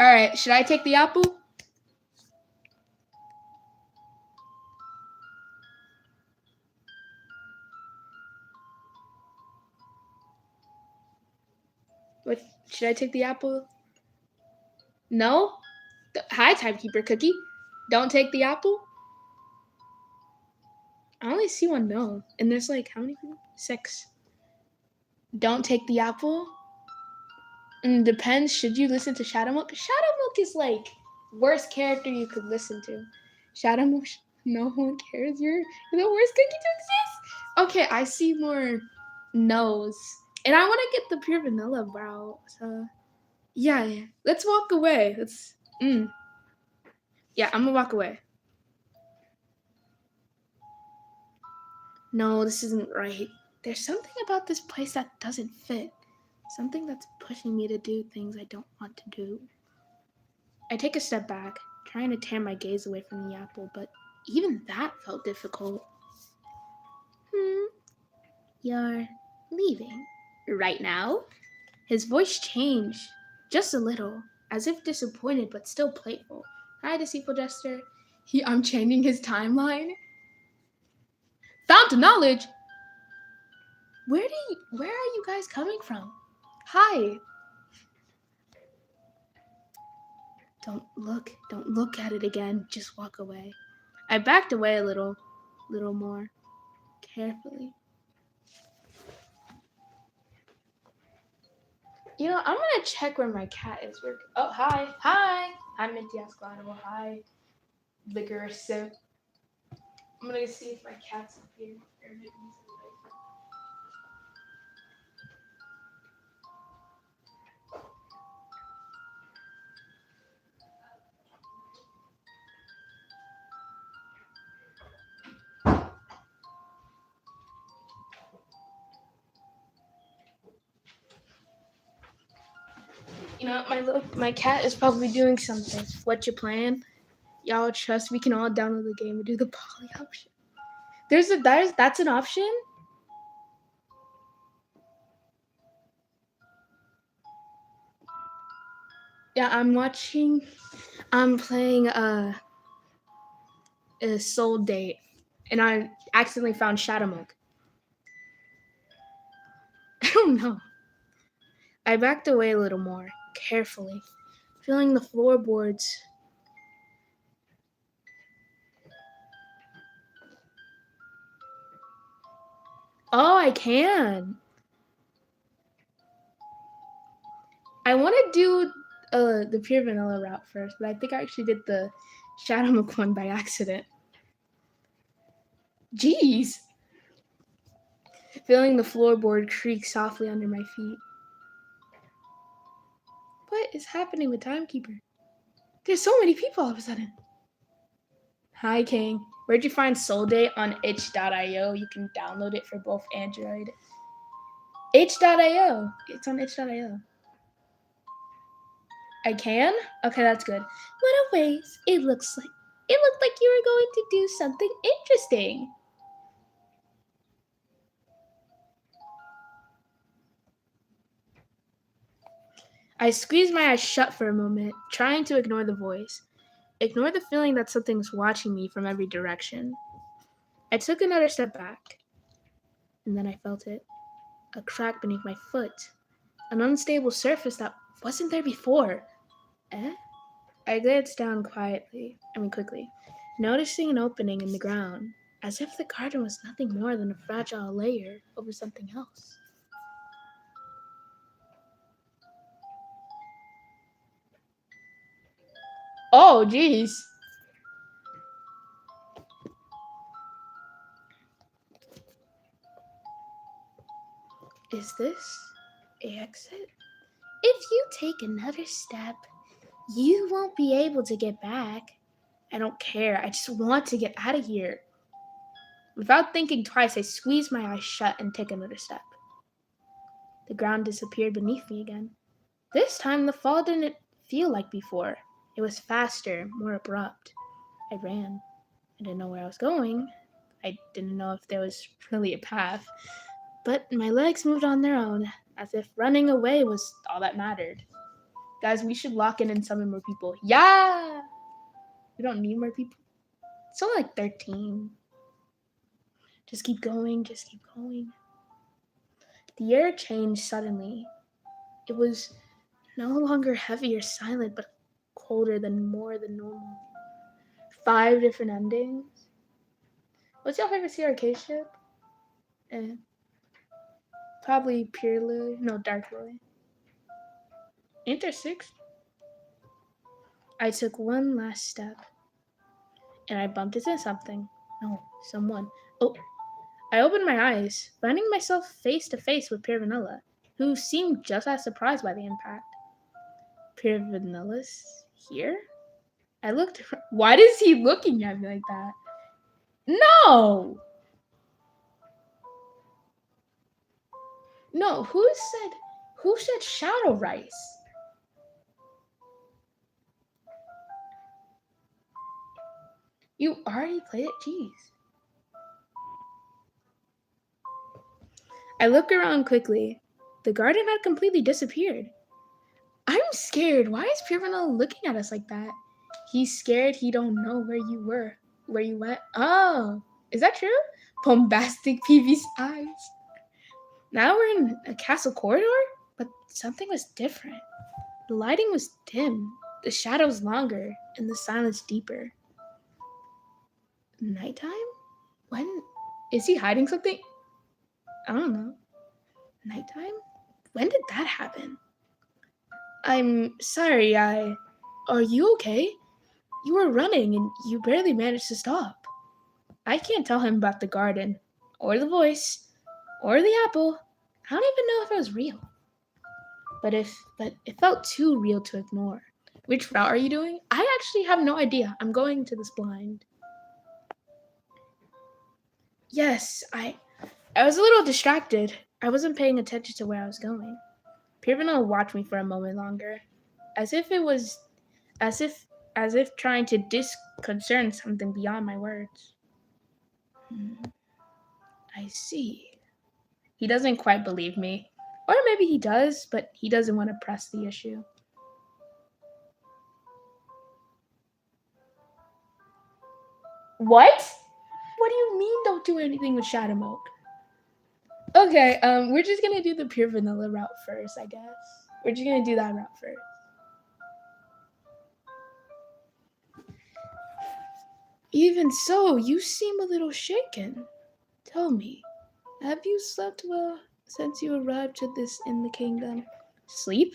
S1: Alright, should I take the apple? What? Should I take the apple? No? Hi, Timekeeper Cookie. Don't take the apple? I only see one no. And there's like, how many people? 6. Don't take the apple? Depends. Should you listen to Shadowmilk? Shadowmilk is like worst character you could listen to. Shadowmilk, no one cares. You're the worst cookie to exist. Okay, I see more no's. And I want to get the pure vanilla brow. So, yeah. Let's walk away. Yeah, I'm gonna walk away. No, this isn't right. There's something about this place that doesn't fit. Something that's pushing me to do things I don't want to do. I take a step back, trying to tear my gaze away from the apple, but even that felt difficult. You're leaving right now? His voice changed, just a little, as if disappointed but still playful. Hi, deceitful jester. I'm changing his timeline. Fountain knowledge. Where are you guys coming from? Hi. Don't look at it again. Just walk away. I backed away a little more carefully. You know, I'm gonna check where my cat is. Oh, hi. I'm Minty Asclano. Hi, Vigorous Sip. I'm gonna see if my cat's up here. You know, my cat is probably doing something. What you plan? Y'all trust we can all download the game and do the poly option. That's an option? Yeah, I'm playing a Soul Date, and I accidentally found Shadow Monk. I don't know. I backed away a little more, carefully, feeling the floorboards. Oh, I can. I want to do the pure vanilla route first, but I think I actually did the Shadow Monk one by accident. Jeez. Feeling the floorboard creak softly under my feet. What is happening with Timekeeper? There's so many people all of a sudden. Hi, King. Where'd you find Soul Date on itch.io? You can download it for both Android. Itch.io. It's on itch.io. I can? Okay, that's good. What a waste. It looked like you were going to do something interesting. I squeezed my eyes shut for a moment, trying to ignore the voice. Ignore the feeling that something's watching me from every direction. I took another step back, and then I felt it. A crack beneath my foot. An unstable surface that wasn't there before. Eh? I glanced down quickly, noticing an opening in the ground, as if the garden was nothing more than a fragile layer over something else. Oh, jeez. Is this the exit? If you take another step, you won't be able to get back. I don't care. I just want to get out of here. Without thinking twice, I squeezed my eyes shut and took another step. The ground disappeared beneath me again. This time, the fall didn't feel like before. It was faster, more abrupt. I ran. I didn't know where I was going. I didn't know if there was really a path. But my legs moved on their own, as if running away was all that mattered. Guys, we should lock in and summon more people. Yeah! We don't need more people. It's only like 13. Just keep going, just keep going. The air changed suddenly. It was no longer heavy or silent, but colder than normal. 5 different endings. What's your favorite CRK ship? Probably Pure Lily. No, Dark Lily. Ain't there 6? I took one last step, and I bumped into something. No, someone. Oh, I opened my eyes, finding myself face to face with Pure Vanilla, who seemed just as surprised by the impact. Pure Vanilla's here? I looked. Why is he looking at me like that? No! No, who said Shadow Rice? You already played it? Jeez. I looked around quickly. The garden had completely disappeared. I'm scared. Why is Pure Vanilla looking at us like that? He's scared he don't know where you went. Oh, is that true? Bombastic PV's eyes. Now we're in a castle corridor, but something was different. The lighting was dim, the shadows longer, and the silence deeper. Nighttime? When is he hiding something? I don't know. Nighttime? When did that happen? I'm sorry, Are you okay? You were running and you barely managed to stop. I can't tell him about the garden, or the voice, or the apple. I don't even know if it was real. But it felt too real to ignore. Which route are you doing? I actually have no idea. I'm going to this blind. Yes, I was a little distracted. I wasn't paying attention to where I was going. Pirvana watched me for a moment longer, as if it was as if trying to disconcern something beyond my words. I see. He doesn't quite believe me. Or maybe he does, but he doesn't want to press the issue. What? What do you mean don't do anything with Shadowmoke? Okay, we're just gonna do the pure vanilla route first, I guess. We're just gonna do that route first. Even so, you seem a little shaken. Tell me, have you slept well since you arrived to this in the kingdom? Sleep?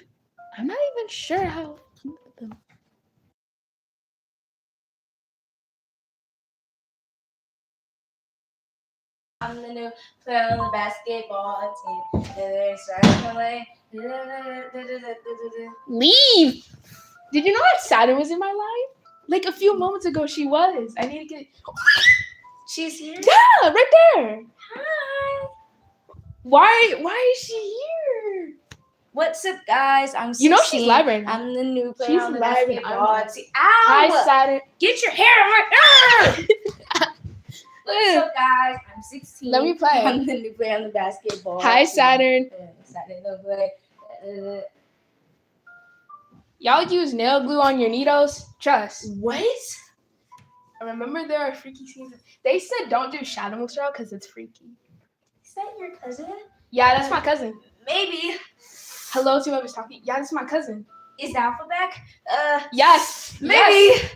S1: I'm not even sure how.
S2: I'm the new player on the basketball team. They're starting to play.
S1: Leave! Did you know that Saturn was in my life? Like a few moments ago, she was. I need to get.
S2: She's here.
S1: Yeah, right there.
S2: Hi.
S1: Why is she here?
S2: What's up, guys? I'm 16.
S1: You know she's live right now.
S2: I'm the new player
S1: She's
S2: on the
S1: live and
S2: basketball
S1: I'm-
S2: team. Ow!
S1: Hi, Saturn.
S2: Get your hair on my. What's up, guys? I'm 16.
S1: Let me play.
S2: I'm the new player on the basketball
S1: Hi,
S2: team.
S1: Saturn.
S2: Saturn, don't play.
S1: Y'all use nail glue on your needles? Trust.
S2: What?
S1: I remember there are freaky scenes. They said don't do Shadowmoke's route because it's freaky.
S2: Is that your cousin?
S1: Yeah, that's my cousin.
S2: Maybe.
S1: Hello to whoever's talking. Yeah, that's my cousin.
S2: Is Alpha back?
S1: Yes.
S2: Maybe.
S1: Yes.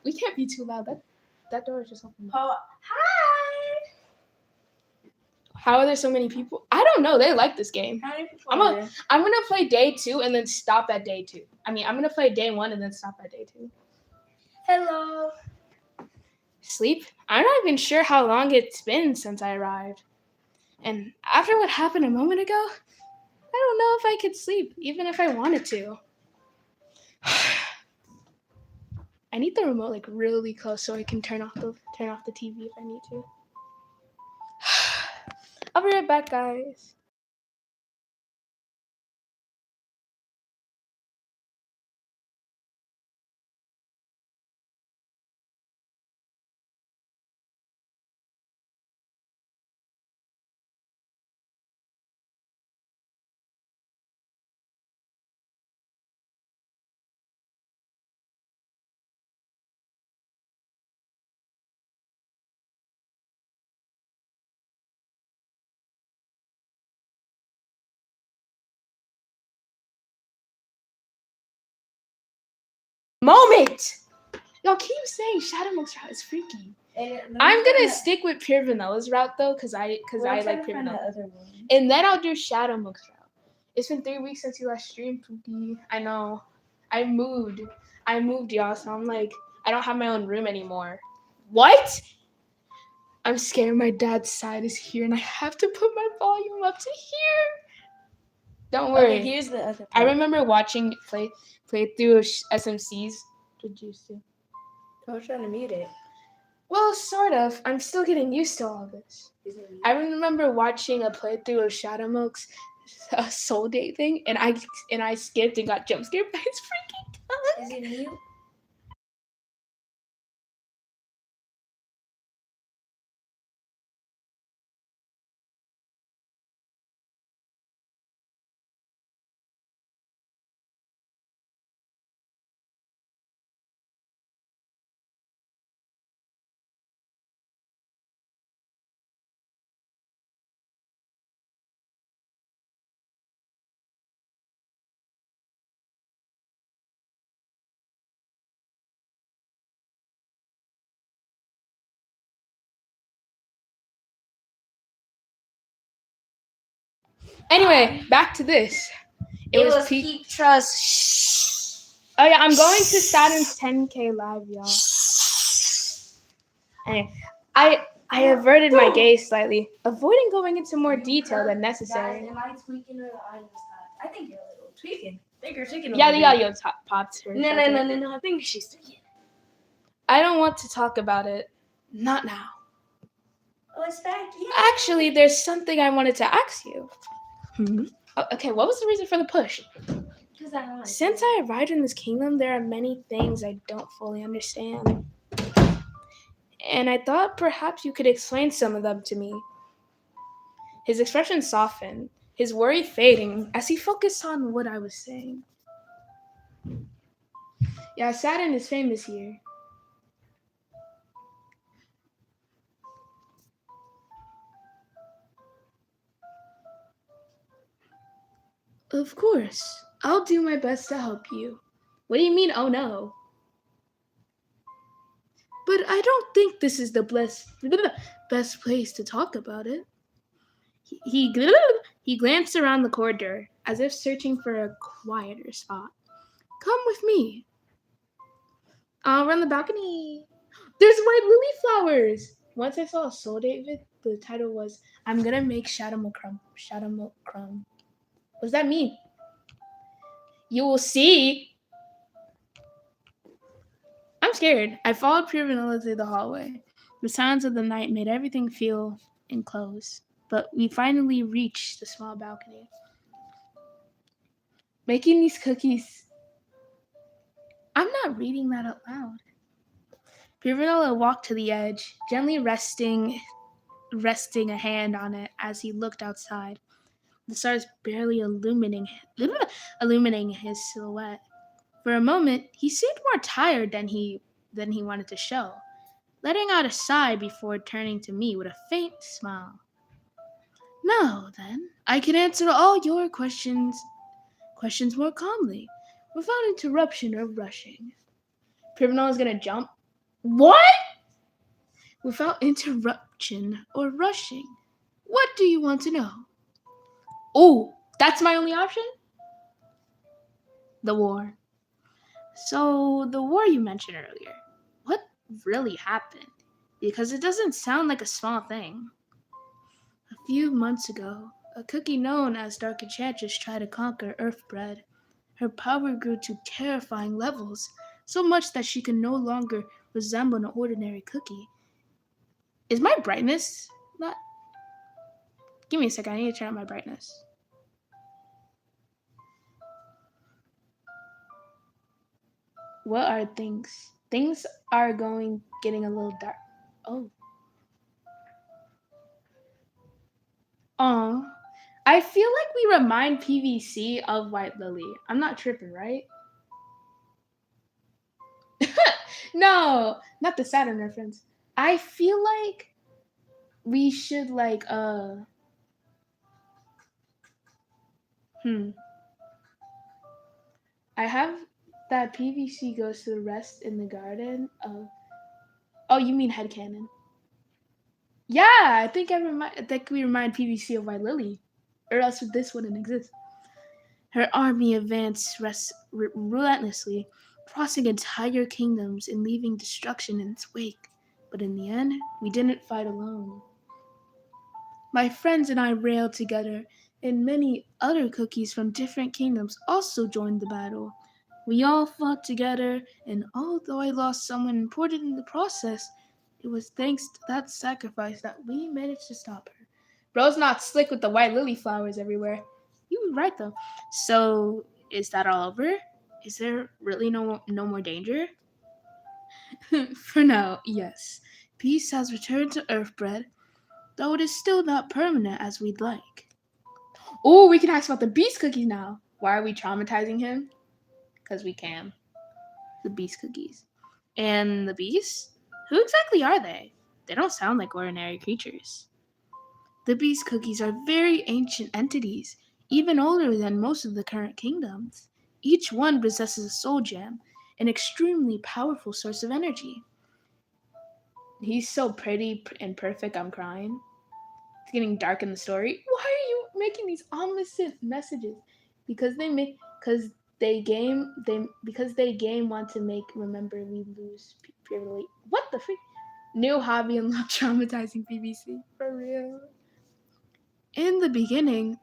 S1: We can't be too loud. That door is just open.
S2: Oh, hi.
S1: How are there so many people? I don't know. They like this game.
S2: How many people
S1: I'm
S2: are there?
S1: I'm gonna play day 2 and then stop at day 2. I mean, I'm gonna play day 1 and then stop at day 2.
S2: Hello.
S1: Sleep? I'm not even sure how long it's been since I arrived. And after what happened a moment ago, I don't know if I could sleep, even if I wanted to. I need the remote like really close so I can turn off the TV if I need to. I'll be right back, guys. Moment! Y'all keep saying Shadowmoke's route is freaky. I'm gonna stick with Pure Vanilla's route though, cause I like Pure Vanilla. And then I'll do Shadowmoke's route. It's been 3 weeks since you last streamed, Pookie. I know. I moved, y'all. So I'm like, I don't have my own room anymore. What? I'm scared my dad's side is here, and I have to put my volume up to here. Don't worry.
S2: Okay, here's the other part.
S1: I remember watching play through SMCs. Did you see?
S2: I was trying to mute it.
S1: Well, sort of. I'm still getting used to all this. I remember watching a playthrough of Shadowmoke's Soul Date thing, and I skipped and got jump scared by his freaking tongue.
S2: Is it mute?
S1: Anyway, back to this.
S2: It was
S1: peak.
S2: peak trust. Shh.
S1: Oh yeah, I'm going to Saturn's 10K live, y'all. Anyway, I averted my gaze slightly, avoiding going into more detail than necessary.
S2: Guys, am I tweaking or I just I think you're a little tweaking. I think you're tweaking.
S1: Yeah, your top pops.
S2: No. I think she's tweaking.
S1: I don't want to talk about it. Not now.
S2: Oh, it's back. Yeah.
S1: Actually, there's something I wanted to ask you. Okay, what was the reason for the push? Since I arrived in this kingdom, there are many things I don't fully understand. And I thought perhaps you could explain some of them to me. His expression softened, his worry fading as he focused on what I was saying. Yeah, Saturn is famous here. Of course. I'll do my best to help you. What do you mean, oh no? But I don't think this is the best place to talk about it. He glanced around the corridor as if searching for a quieter spot. Come with me. I'll run the balcony. There's white lily flowers. Once I saw Soul David, the title was I'm gonna make Shadow Milk Crumb. What does that mean? You will see. I'm scared. I followed Pure Vanilla through the hallway. The sounds of the night made everything feel enclosed, but we finally reached the small balcony. Making these cookies. I'm not reading that out loud. Pure Vanilla walked to the edge, gently resting a hand on it as he looked outside. The stars barely illuminating his silhouette. For a moment, he seemed more tired than he wanted to show, letting out a sigh before turning to me with a faint smile. Now, then, I can answer all your questions more calmly, without interruption or rushing. Pure is gonna jump. What? Without interruption or rushing. What do you want to know? Oh, that's my only option? The war. So, the war you mentioned earlier, what really happened? Because it doesn't sound like a small thing. A few months ago, a cookie known as Dark Enchantress tried to conquer Earthbread. Her power grew to terrifying levels, so much that she could no longer resemble an ordinary cookie. Is my brightness not? Give me a second, I need to turn on my brightness. What are things? Things are getting a little dark. Oh. Aw. I feel like we remind PVC of White Lily. I'm not tripping, right? No, not the Saturn reference. I feel like we should I have that PVC goes to the rest in the garden of. Oh, you mean headcanon? Yeah, I think we remind PVC of White Lily, or else this wouldn't exist. Her army advanced relentlessly, crossing entire kingdoms and leaving destruction in its wake. But in the end, we didn't fight alone. My friends and I railed together, and many other cookies from different kingdoms also joined the battle. We all fought together, and although I lost someone important in the process, it was thanks to that sacrifice that we managed to stop her. Bro's not slick with the white lily flowers everywhere. You were right, though. So, is that all over? Is there really no more danger? For now, yes. Peace has returned to Earthbread, though it is still not permanent as we'd like. Oh, we can ask about the beast cookies now. Why are we traumatizing him? Because we can. The beast cookies. And the beasts? Who exactly are they? They don't sound like ordinary creatures. The beast cookies are very ancient entities, even older than most of the current kingdoms. Each one possesses a soul gem, an extremely powerful source of energy. He's so pretty and perfect, I'm crying. It's getting dark in the story. making these ominous messages because they want to make remember we lose purely. What the freak? New hobby unlocked traumatizing BBC for real. In the beginning,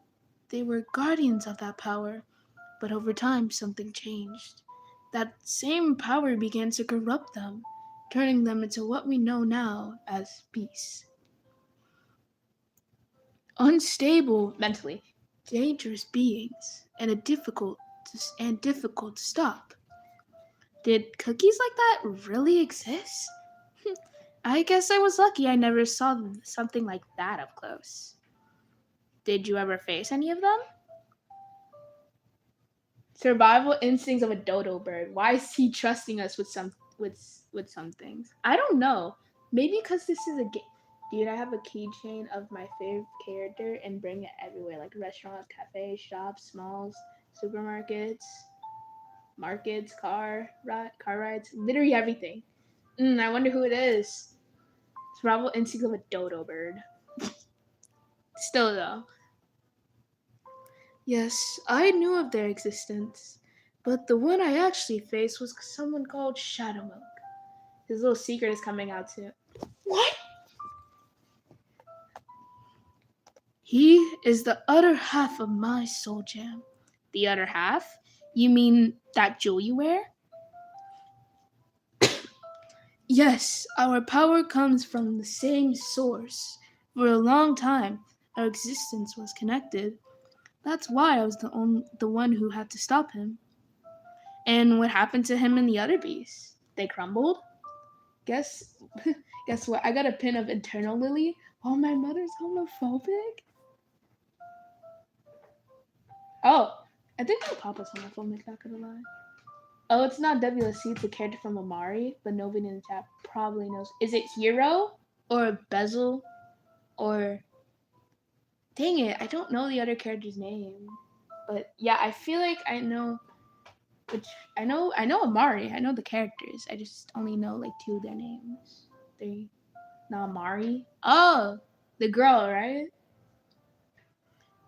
S1: they were guardians of that power, but over time something changed. That same power began to corrupt them, turning them into what we know now as beasts. Unstable mentally, dangerous beings, and difficult to stop. Did cookies like that really exist? I guess I was lucky I never saw something like that up close. Did you ever face any of them? Survival instincts of a dodo bird. Why is he trusting us with some things? I don't know. Maybe because this is a game. Dude, I have a keychain of my favorite character and bring it everywhere, like restaurants, cafes, shops, malls, supermarkets, markets, car rides, literally everything. I wonder who it is. Survival instinct of a dodo bird. Still though. Yes, I knew of their existence, but the one I actually faced was someone called Shadowmilk. His little secret is coming out soon. What? He is the other half of my soul gem. The other half? You mean that jewel you wear? Yes, our power comes from the same source. For a long time, our existence was connected. That's why I was the one who had to stop him. And what happened to him and the other beasts? They crumbled? Guess what? I got a pin of Eternal Lily. Oh, my mother's homophobic? Oh, I think my papa's homophobic, not gonna lie. Oh, it's not WSC, it's a character from Amari, but nobody in the chat probably knows. Is it Hero? Or Bezel? Or... Dang it, I don't know the other character's name. But yeah, I feel like I know... I know Amari. I know the characters. I just only know like two of their names. Not Amari. Oh, the girl, right?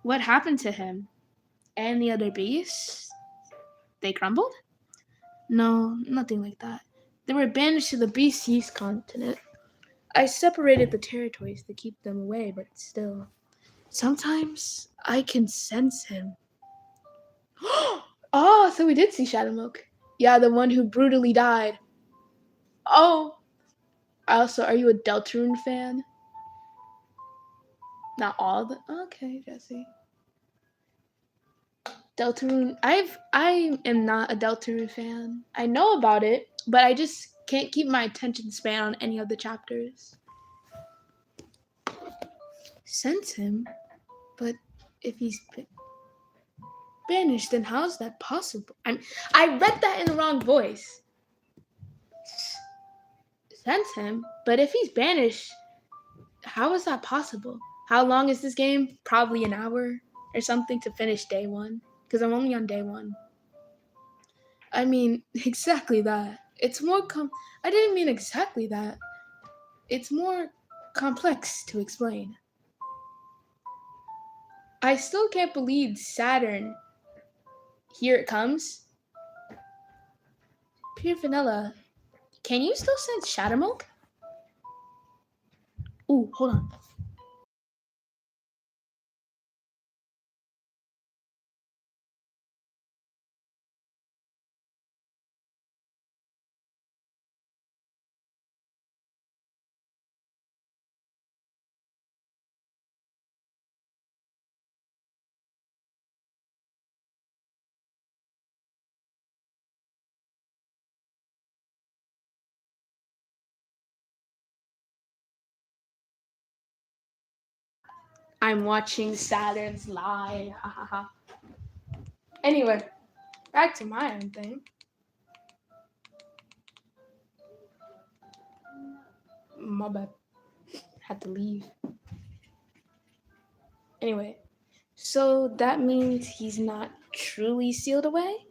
S1: What happened to him? And the other beasts? They crumbled? No, nothing like that. They were banished to the Beast East continent. I separated the territories to keep them away, but still. Sometimes I can sense him. Oh, so we did see Shadowmilk. Yeah, the one who brutally died. Oh. Also, are you a Deltarune fan? Not all of them? Okay, Jesse. Deltarune. I am not a Deltarune fan. I know about it, but I just can't keep my attention span on any of the chapters. Sense him? But if he's banished, then how's that possible? I read that in the wrong voice. Sense him? But if he's banished, how is that possible? How long is this game? Probably an hour or something to finish day one. Because I'm only on day one. I mean, exactly that. It's more I didn't mean exactly that. It's more complex to explain. I still can't believe Saturn. Here it comes. Pure Vanilla. Can you still sense Shadowmilk? Ooh, hold on. I'm watching Saturn's lie. Anyway, back to my own thing. My bad. Had to leave. Anyway, so that means he's not truly sealed away?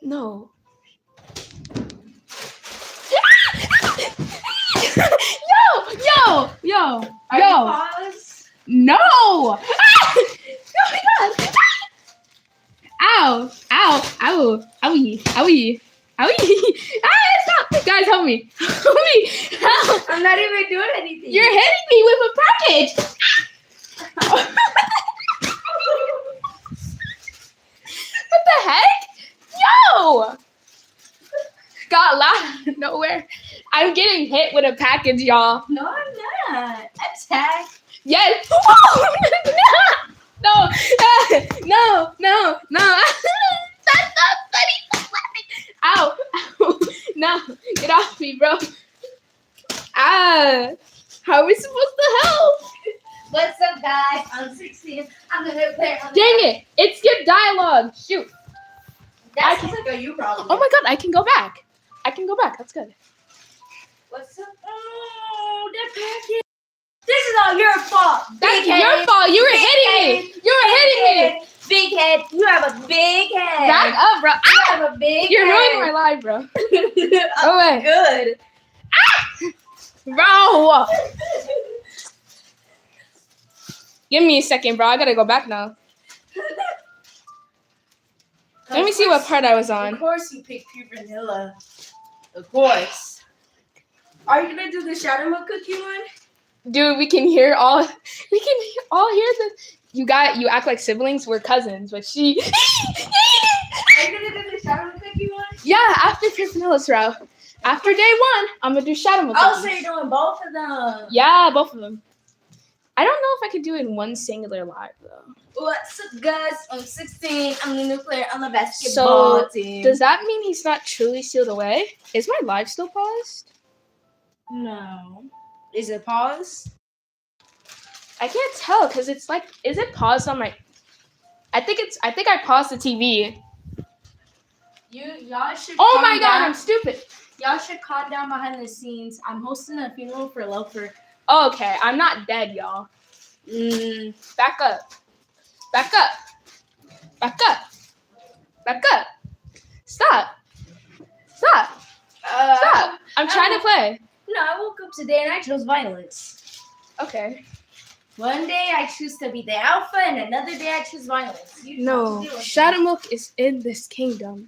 S1: No. Yo!
S2: Are you paused?
S1: No! Ah! Oh my god! Ow! Ow! Ow! Owie! Owie! Owie! Ah! Stop! Guys, help me! Help me! Help!
S2: I'm not even doing anything.
S1: You're hitting me with a package! What the heck? Yo! Got loud out of nowhere. I'm getting hit with a package, y'all.
S2: No, I'm not. Attack.
S1: Yes. No, no, no, no. That's not funny. Stop laughing. Ow. Ow. No, get off me, bro. Ah, how are we supposed to help?
S2: What's up, guys? I'm 16. I'm gonna play on.
S1: Dang it! It skipped dialogue. Shoot.
S2: That's like a you problem.
S1: Oh my god, I can go back. I can go back. That's good.
S2: What's up? Oh, that package. This is all your fault.
S1: That's
S2: Big head.
S1: your fault. You were
S2: Big
S1: hitting
S2: head.
S1: me. You were hitting me.
S2: Big head. You have a big head.
S1: Back up, bro.
S2: You have a big
S1: You're
S2: head.
S1: ruining my life, bro.
S2: Oh,
S1: Go away.
S2: good.
S1: Bro. Give me a second, bro. I gotta go back now. Let me see what part I was
S2: Of
S1: on.
S2: course you picked pure vanilla. Of course. Are you gonna do the shadow milk cookie one?
S1: Dude, we can hear all hear the you act like siblings, we're cousins, but she
S2: Are you gonna do the shadow milk cookie one?
S1: Yeah, after Pure Vanilla's route. After day 1, I'm gonna do Shadow Milk.
S2: Oh, so
S1: cookies.
S2: you're doing both of them.
S1: Yeah, both of them. I don't know if I could do it in one singular live though.
S2: What's up, guys? I'm 16. I'm the new player on the basketball team.
S1: Does that mean he's not truly sealed away? Is my live still paused?
S2: No. Is it paused?
S1: I can't tell because it's like, is it paused on my? I think I paused the TV.
S2: Y'all should.
S1: Oh
S2: calm
S1: my god,
S2: down.
S1: I'm stupid.
S2: Y'all should calm down behind the scenes. I'm hosting a funeral for Loafer.
S1: Okay, I'm not dead, y'all. Back up. Back up. Back up. Back up. Stop. Stop. Stop. I'm trying to play.
S2: No, I woke up today and I chose violence.
S1: Okay.
S2: One day I choose to be the alpha, and another day I choose violence. You
S1: No,
S2: chose to do it.
S1: Shadow Milk is in this kingdom.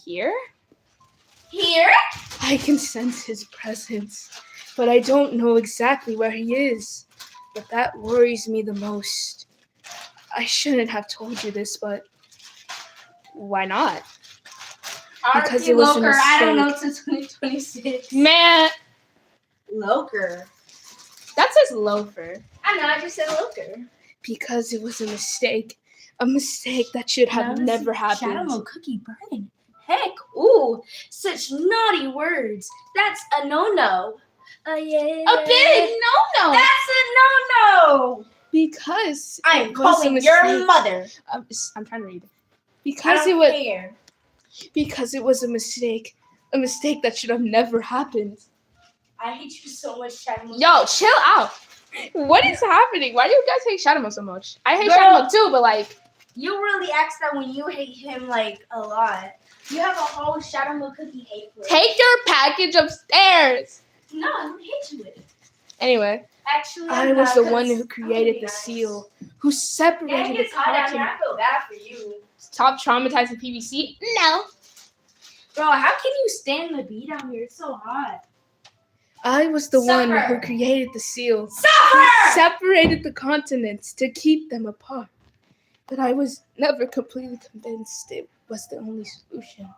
S1: Here?
S2: Here?
S1: I can sense his presence, but I don't know exactly where he is. But that worries me the most. I shouldn't have told you this, but why not? Because
S2: RP
S1: it was a
S2: Loker, I don't know
S1: mistake.
S2: till 2026.
S1: Man,
S2: Loker.
S1: that says loafer.
S2: I know, I just said Loker.
S1: Because it was a mistake. A mistake that should have never
S2: Shadow
S1: happened.
S2: Milk cookie burning. Heck, ooh, such naughty words. That's a no-no. Yeah.
S1: A big no-no.
S2: That's a no-no.
S1: Because
S2: I
S1: it
S2: am
S1: was a
S2: calling
S1: mistake.
S2: your mother.
S1: I'm trying to read it.
S2: I
S1: Because
S2: don't
S1: it was
S2: care.
S1: because it was a mistake that should have never happened.
S2: I hate you so much, Shadow Milk.
S1: Yo, chill out. What is happening? Why do you guys hate Shadow Milk so much? I hate
S2: Girl.
S1: Shadow Milk too, but like,
S2: You really asked that when you hate him like a lot. You have a whole Shadow Milk cookie hate list.
S1: take your package upstairs.
S2: No, I don't hate you with it.
S1: Anyway,
S2: Actually,
S1: I
S2: I'm
S1: was
S2: not,
S1: the
S2: 'cause
S1: one who
S2: I'm gonna
S1: created
S2: be
S1: the
S2: nice.
S1: seal, who
S2: Yeah,
S1: separated
S2: it
S1: the
S2: gets hot down here.
S1: continent.
S2: I feel bad for you.
S1: Stop traumatizing PVC. No.
S2: Bro, how can you stand the beat down here? It's so hot.
S1: I was the one who
S2: Suffer.
S1: created the seal, who
S2: Suffer!
S1: separated the continents to keep them apart. But I was never completely convinced it was the only solution.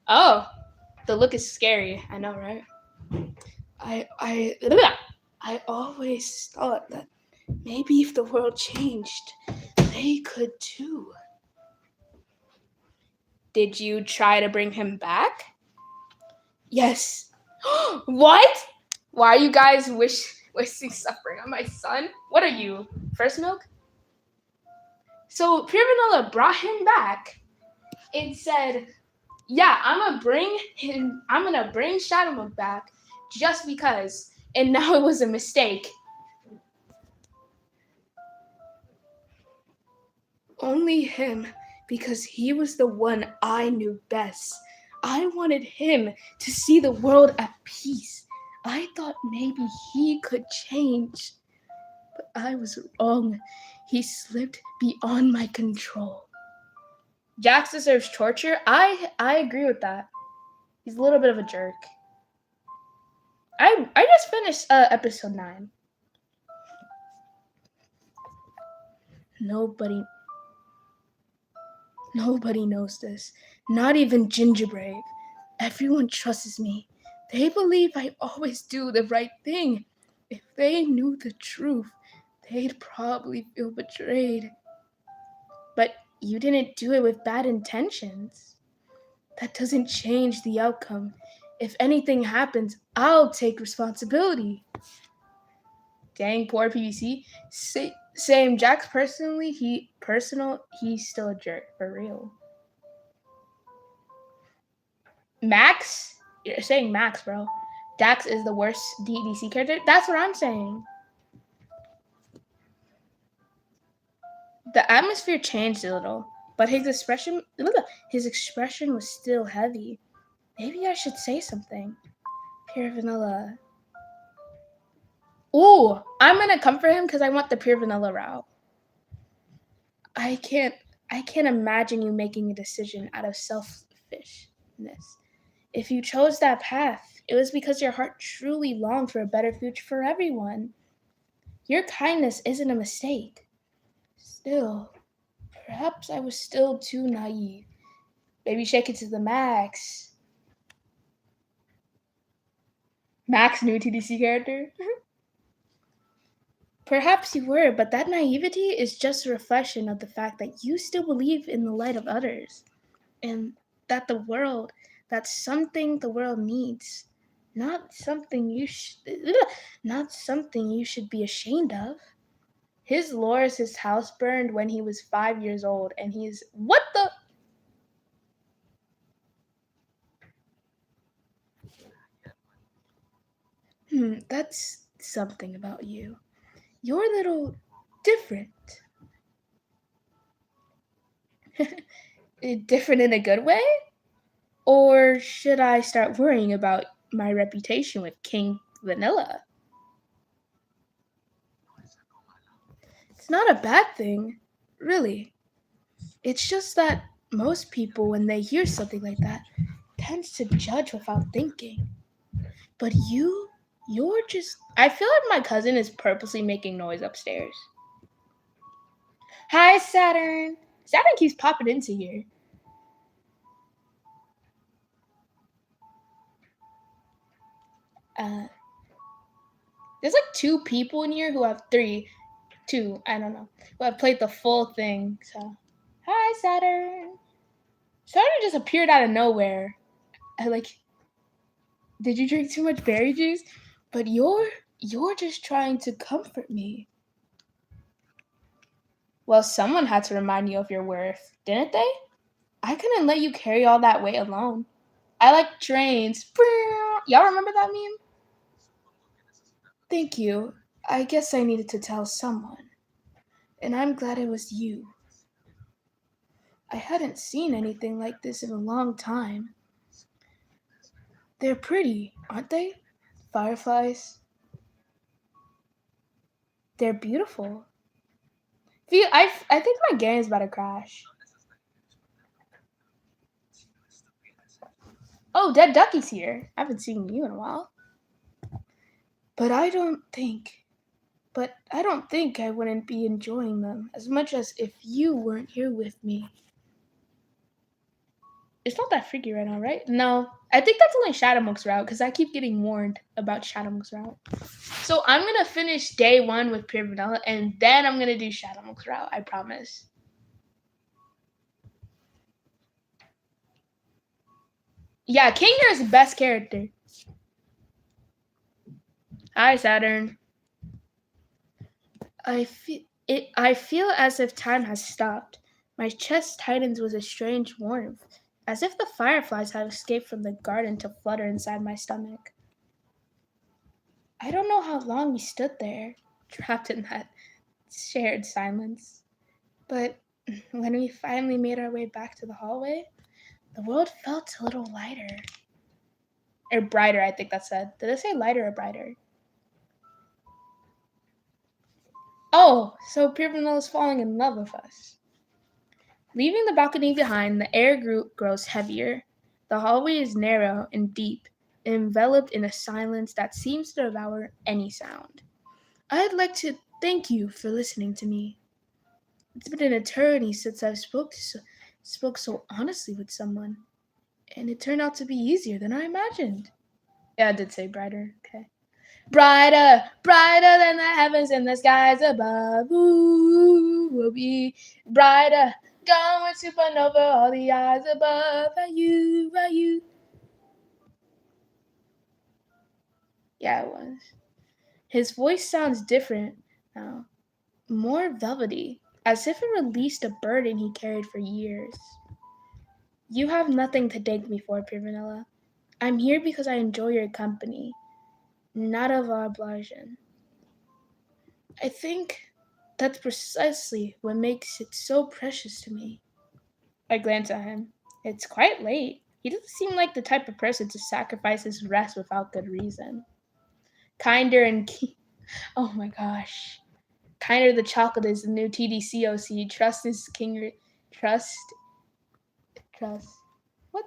S1: Oh, the look is scary. I know, right? I always thought that maybe if the world changed, they could too. Did you try to bring him back? Yes. What? Why are you guys wishing suffering on my son? What are you? First milk? So Pure Vanilla brought him back and said, yeah, I'm gonna bring Shadow Milk back just because. And now it was a mistake. Only him, because he was the one I knew best. I wanted him to see the world at peace. I thought maybe he could change. But I was wrong. He slipped beyond my control. Jax deserves torture. I agree with that. He's a little bit of a jerk. I just finished episode 9. Nobody knows this. Not even Gingerbrave. Everyone trusts me. They believe I always do the right thing. If they knew the truth, they'd probably feel betrayed. But you didn't do it with bad intentions. That doesn't change the outcome. If anything happens, I'll take responsibility. Dang, poor PVC. Same. Jax he's still a jerk, for real. Max? You're saying Max, bro. Jax is the worst DDC character? That's what I'm saying. The atmosphere changed a little, but his expression was still heavy. Maybe I should say something. Pure vanilla. Ooh, I'm gonna comfort him because I want the pure vanilla route. I can't imagine you making a decision out of selfishness. If you chose that path, it was because your heart truly longed for a better future for everyone. Your kindness isn't a mistake. Still, perhaps I was still too naive. Baby, shake it to the max. Max, new TDC character? Perhaps you were, but that naivety is just a reflection of the fact that you still believe in the light of others. And that that's something the world needs. Not something you should be ashamed of. His Loris' house burned when he was 5 years old, and he's what the? That's something about you. You're a little different. Different in a good way? Or should I start worrying about my reputation with King Vanilla? It's not a bad thing, really. It's just that most people, when they hear something like that, tends to judge without thinking. But you're just... I feel like my cousin is purposely making noise upstairs. Hi, Saturn. Saturn keeps popping into here. There's like 2 people in here who have 2, I don't know, who have played the full thing. So, hi, Saturn. Saturn just appeared out of nowhere. Did you drink too much berry juice? But you're just trying to comfort me. Well, someone had to remind you of your worth, didn't they? I couldn't let you carry all that weight alone. I like trains. Y'all remember that meme? Thank you. I guess I needed to tell someone. And I'm glad it was you. I hadn't seen anything like this in a long time. They're pretty, aren't they? Fireflies. They're beautiful. I think my game is about to crash. Oh, Dead Ducky's here. I haven't seen you in a while. But I don't think I wouldn't be enjoying them as much as if you weren't here with me. It's not that freaky right now, right? No, I think that's only Shadowmonk's route because I keep getting warned about Shadowmonk's route. So I'm going to finish day 1 with Pure Vanilla and then I'm going to do Shadowmonk's route, I promise. Yeah, Kingner is the best character. Hi, Saturn. I feel as if time has stopped. My chest tightens with a strange warmth, as if the fireflies have escaped from the garden to flutter inside my stomach. I don't know how long we stood there, trapped in that shared silence. But when we finally made our way back to the hallway, the world felt a little lighter. Or brighter, I think that said. Did I say lighter or brighter? Oh, so Pimpernel is falling in love with us. Leaving the balcony behind, the air grows heavier. The hallway is narrow and deep, enveloped in a silence that seems to devour any sound. I'd like to thank you for listening to me. It's been an eternity since I've spoke so honestly with someone, and it turned out to be easier than I imagined. Yeah, I did say brighter. Okay. Brighter, brighter than the heavens and the skies above. Ooh, will be brighter. Going supernova, all the eyes above. Are you, are you? Yeah, it was. His voice sounds different now, more velvety, as if it released a burden he carried for years. You have nothing to thank me for, Piranella. I'm here because I enjoy your company, not of obligation. I think that's precisely what makes it so precious to me. I glance at him. It's quite late. He doesn't seem like the type of person to sacrifice his rest without good reason. Kinder and oh my gosh. Kinder the chocolate is the new TDCOC. Trust is king. Trust. Trust. What?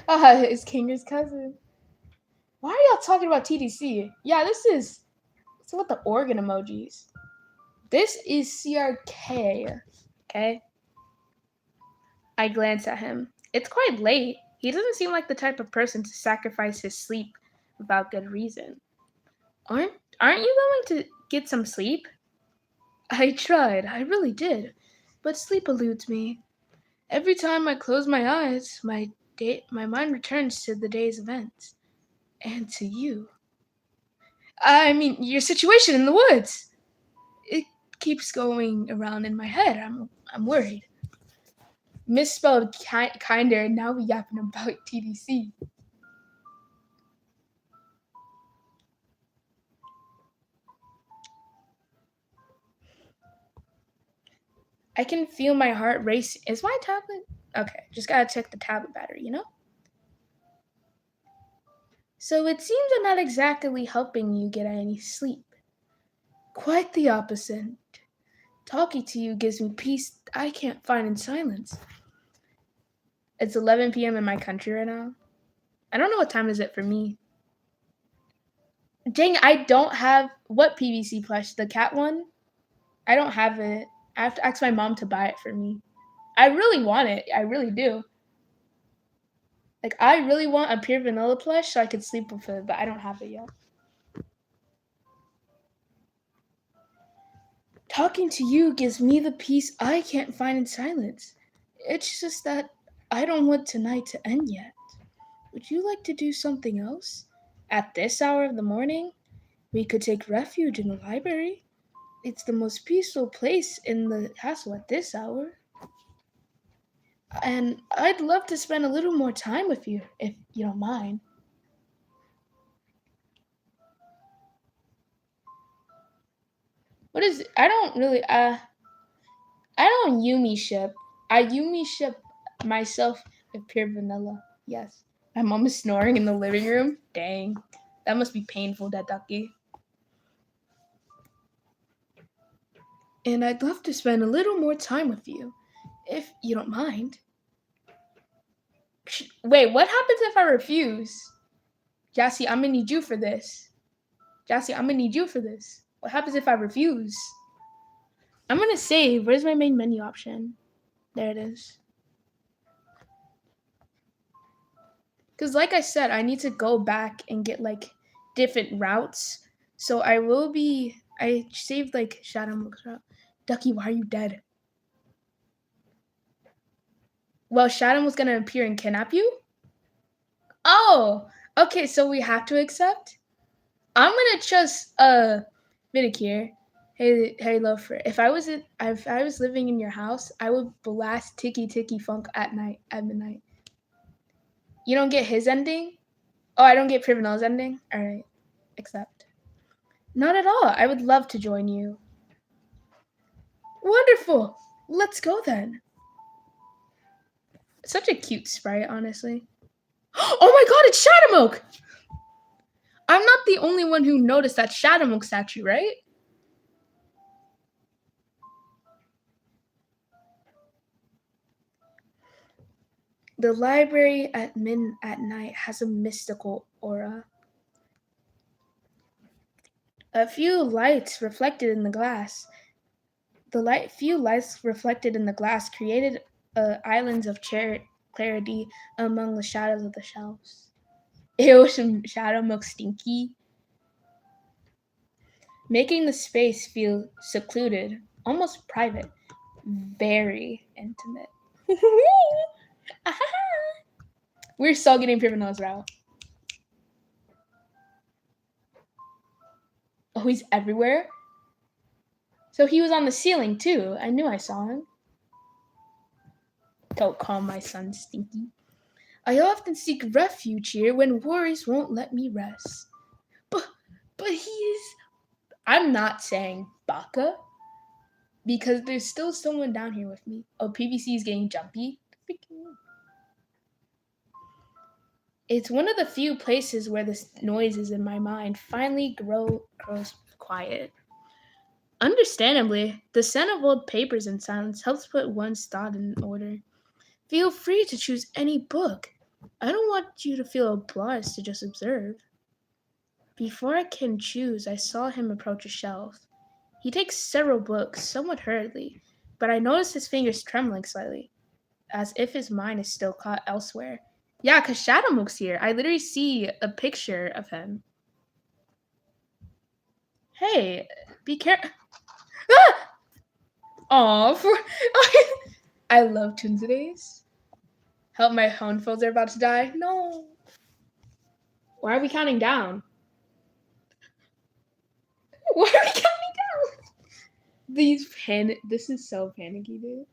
S1: Ah, it's Kinger's cousin. Why are y'all talking about TDC? Yeah, this is. What's with the organ emojis? This is CRK. Okay? I glance at him. It's quite late. He doesn't seem like the type of person to sacrifice his sleep without good reason. Aren't you going to get some sleep? I tried, I really did, but sleep eludes me. Every time I close my eyes, my mind returns to the day's events and to you. I mean, your situation in the woods. It keeps going around in my head. I'm worried. Misspelled kinder, and now we yapping about TDC. I can feel my heart racing. Is my tablet? Okay, just gotta check the tablet battery. So it seems I'm not exactly helping you get any sleep. Quite the opposite. Talking to you gives me peace I can't find in silence. It's 11 p.m. in my country right now. I don't know what time is it for me. Dang, I don't have what PVC plush? The cat one? I don't have it. I have to ask my mom to buy it for me. I really want it. I really do. Like, I really want a pure vanilla plush so I could sleep with it, but I don't have it yet. Talking to you gives me the peace I can't find in silence. It's just that I don't want tonight to end yet. Would you like to do something else? At this hour of the morning, we could take refuge in the library. It's the most peaceful place in the castle at this hour. And I'd love to spend a little more time with you, if you don't mind. What is it? I don't really, I don't Yumi ship. I Yumi ship myself with pure vanilla. Yes. My mom is snoring in the living room. Dang. That must be painful, that ducky. And I'd love to spend a little more time with you, if you don't mind. Wait, what happens if I refuse? Jassy, I'm gonna need you for this. Jassy, I'm gonna need you for this. What happens if I refuse? I'm gonna save. Where's my main menu option? There it is. Because like I said, I need to go back and get like different routes. So I saved like Shadow route. Ducky, why are you dead? Well, Shadow was gonna appear and kidnap you? Oh! Okay, so we have to accept? I'm gonna trust Vidicure. Hey Loafer. If I was living in your house, I would blast Tiki Tiki Funk at midnight. You don't get his ending? Oh, I don't get Privinella's ending? Alright. Accept. Not at all. I would love to join you. Wonderful. Let's go then. Such a cute sprite, honestly. Oh my god, it's Shadowmoke! I'm not the only one who noticed that Shadowmoke statue, right? The library at night has a mystical aura. A few lights reflected in the glass. Few lights reflected in the glass created islands of clarity among the shadows of the shelves. Ew, some shadow milk stinky, making the space feel secluded, almost private, very intimate. We're so getting Privanose route. Oh, he's everywhere? So he was on the ceiling too. I knew I saw him. Don't call my son stinky. I often seek refuge here when worries won't let me rest. But he's I'm not saying Baka because there's still someone down here with me. Oh, PVC is getting jumpy. It's one of the few places where the noises in my mind finally grows quiet. Understandably, the scent of old papers and silence helps put one's thought in order. Feel free to choose any book. I don't want you to feel obliged to just observe. Before I can choose, I saw him approach a shelf. He takes several books, somewhat hurriedly, but I noticed his fingers trembling slightly, as if his mind is still caught elsewhere. Yeah, because Shadowmook's here. I literally see a picture of him. Hey, be careful. Ah! Aw, I love Toonsidays. Help, my headphones are about to die. No. Why are we counting down? Why are we counting down? This is so panicky, dude.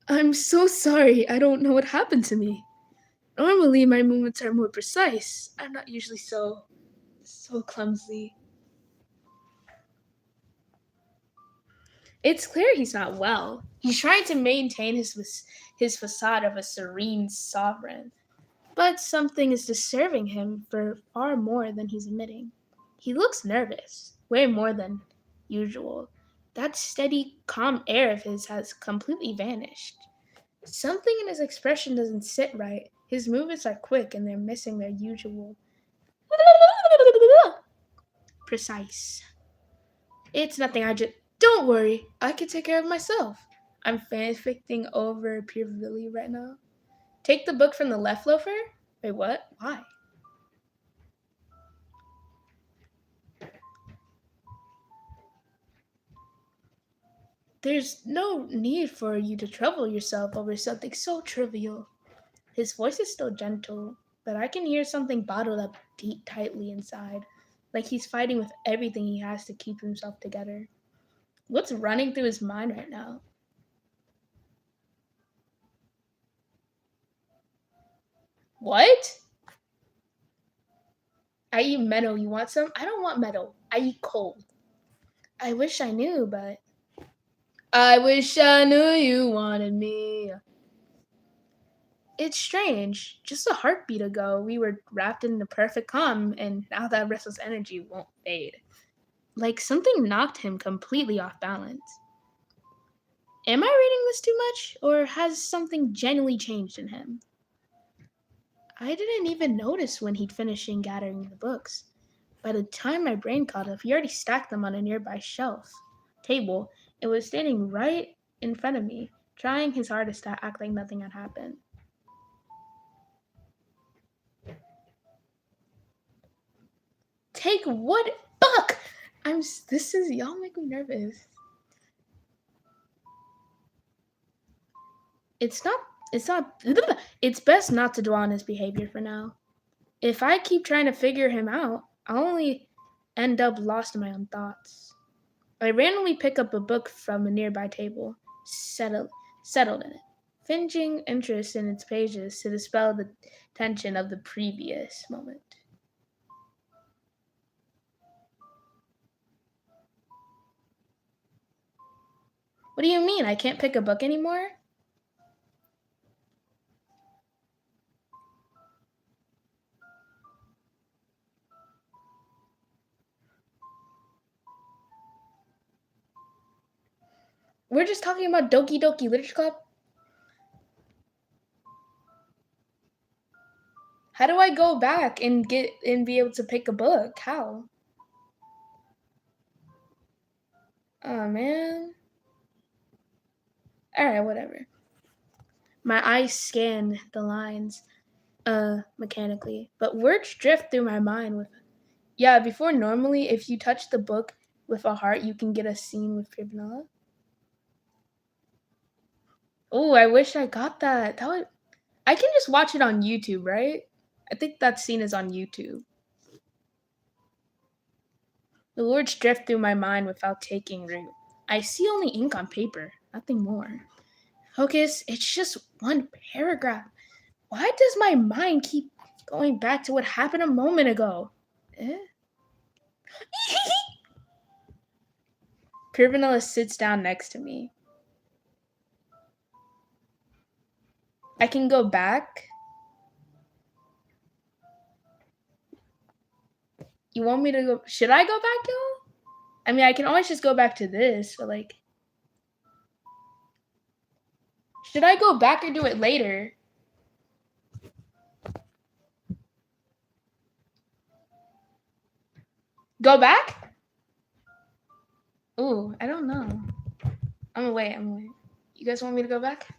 S1: I'm so sorry. I don't know what happened to me. Normally, my movements are more precise. I'm not usually so clumsy. It's clear he's not well. He's trying to maintain his facade of a serene sovereign, but something is disturbing him for far more than he's admitting. He looks nervous, way more than usual. That steady, calm air of his has completely vanished. Something in his expression doesn't sit right. His movements are quick and they're missing their usual precise. It's nothing, I just. Don't worry, I can take care of myself. I'm fanficting over Pure Lily right now. Take the book from the left, Loafer? Wait, what? Why? There's no need for you to trouble yourself over something so trivial. His voice is still gentle, but I can hear something bottled up deep tightly inside, like he's fighting with everything he has to keep himself together. What's running through his mind right now? What? I eat metal. You want some? I don't want metal. I eat cold. I wish I knew, but I wish I knew you wanted me. It's strange. Just a heartbeat ago, we were wrapped in the perfect calm, and now that restless energy won't fade. Like something knocked him completely off balance. Am I reading this too much, or has something genuinely changed in him? I didn't even notice when he'd finishing gathering the books. By the time my brain caught up, he already stacked them on a nearby table, and was standing right in front of me, trying his hardest to act like nothing had happened. Take what book? Y'all make me nervous. It's best not to dwell on his behavior for now. If I keep trying to figure him out, I'll only end up lost in my own thoughts. I randomly pick up a book from a nearby table, settled in it, fingering interest in its pages to dispel the tension of the previous moment. What do you mean? I can't pick a book anymore? We're just talking about Doki Doki Literature Club? How do I go back and be able to pick a book? How? Oh man. Alright, whatever. My eyes scan the lines mechanically, but words drift through my mind with yeah, before normally if you touch the book with a heart you can get a scene with Pure Vanilla. Oh, I wish I got that. That would I can just watch it on YouTube, right? I think that scene is on YouTube. The words drift through my mind without taking root. I see only ink on paper, nothing more. Focus, it's just one paragraph. Why does my mind keep going back to what happened a moment ago? Eh? Pure Vanilla sits down next to me. I can go back. You want me to go? Should I go back, y'all? I mean, I can always just go back to this, but like, should I go back or do it later? Go back? Ooh, I don't know. I'm gonna wait. You guys want me to go back?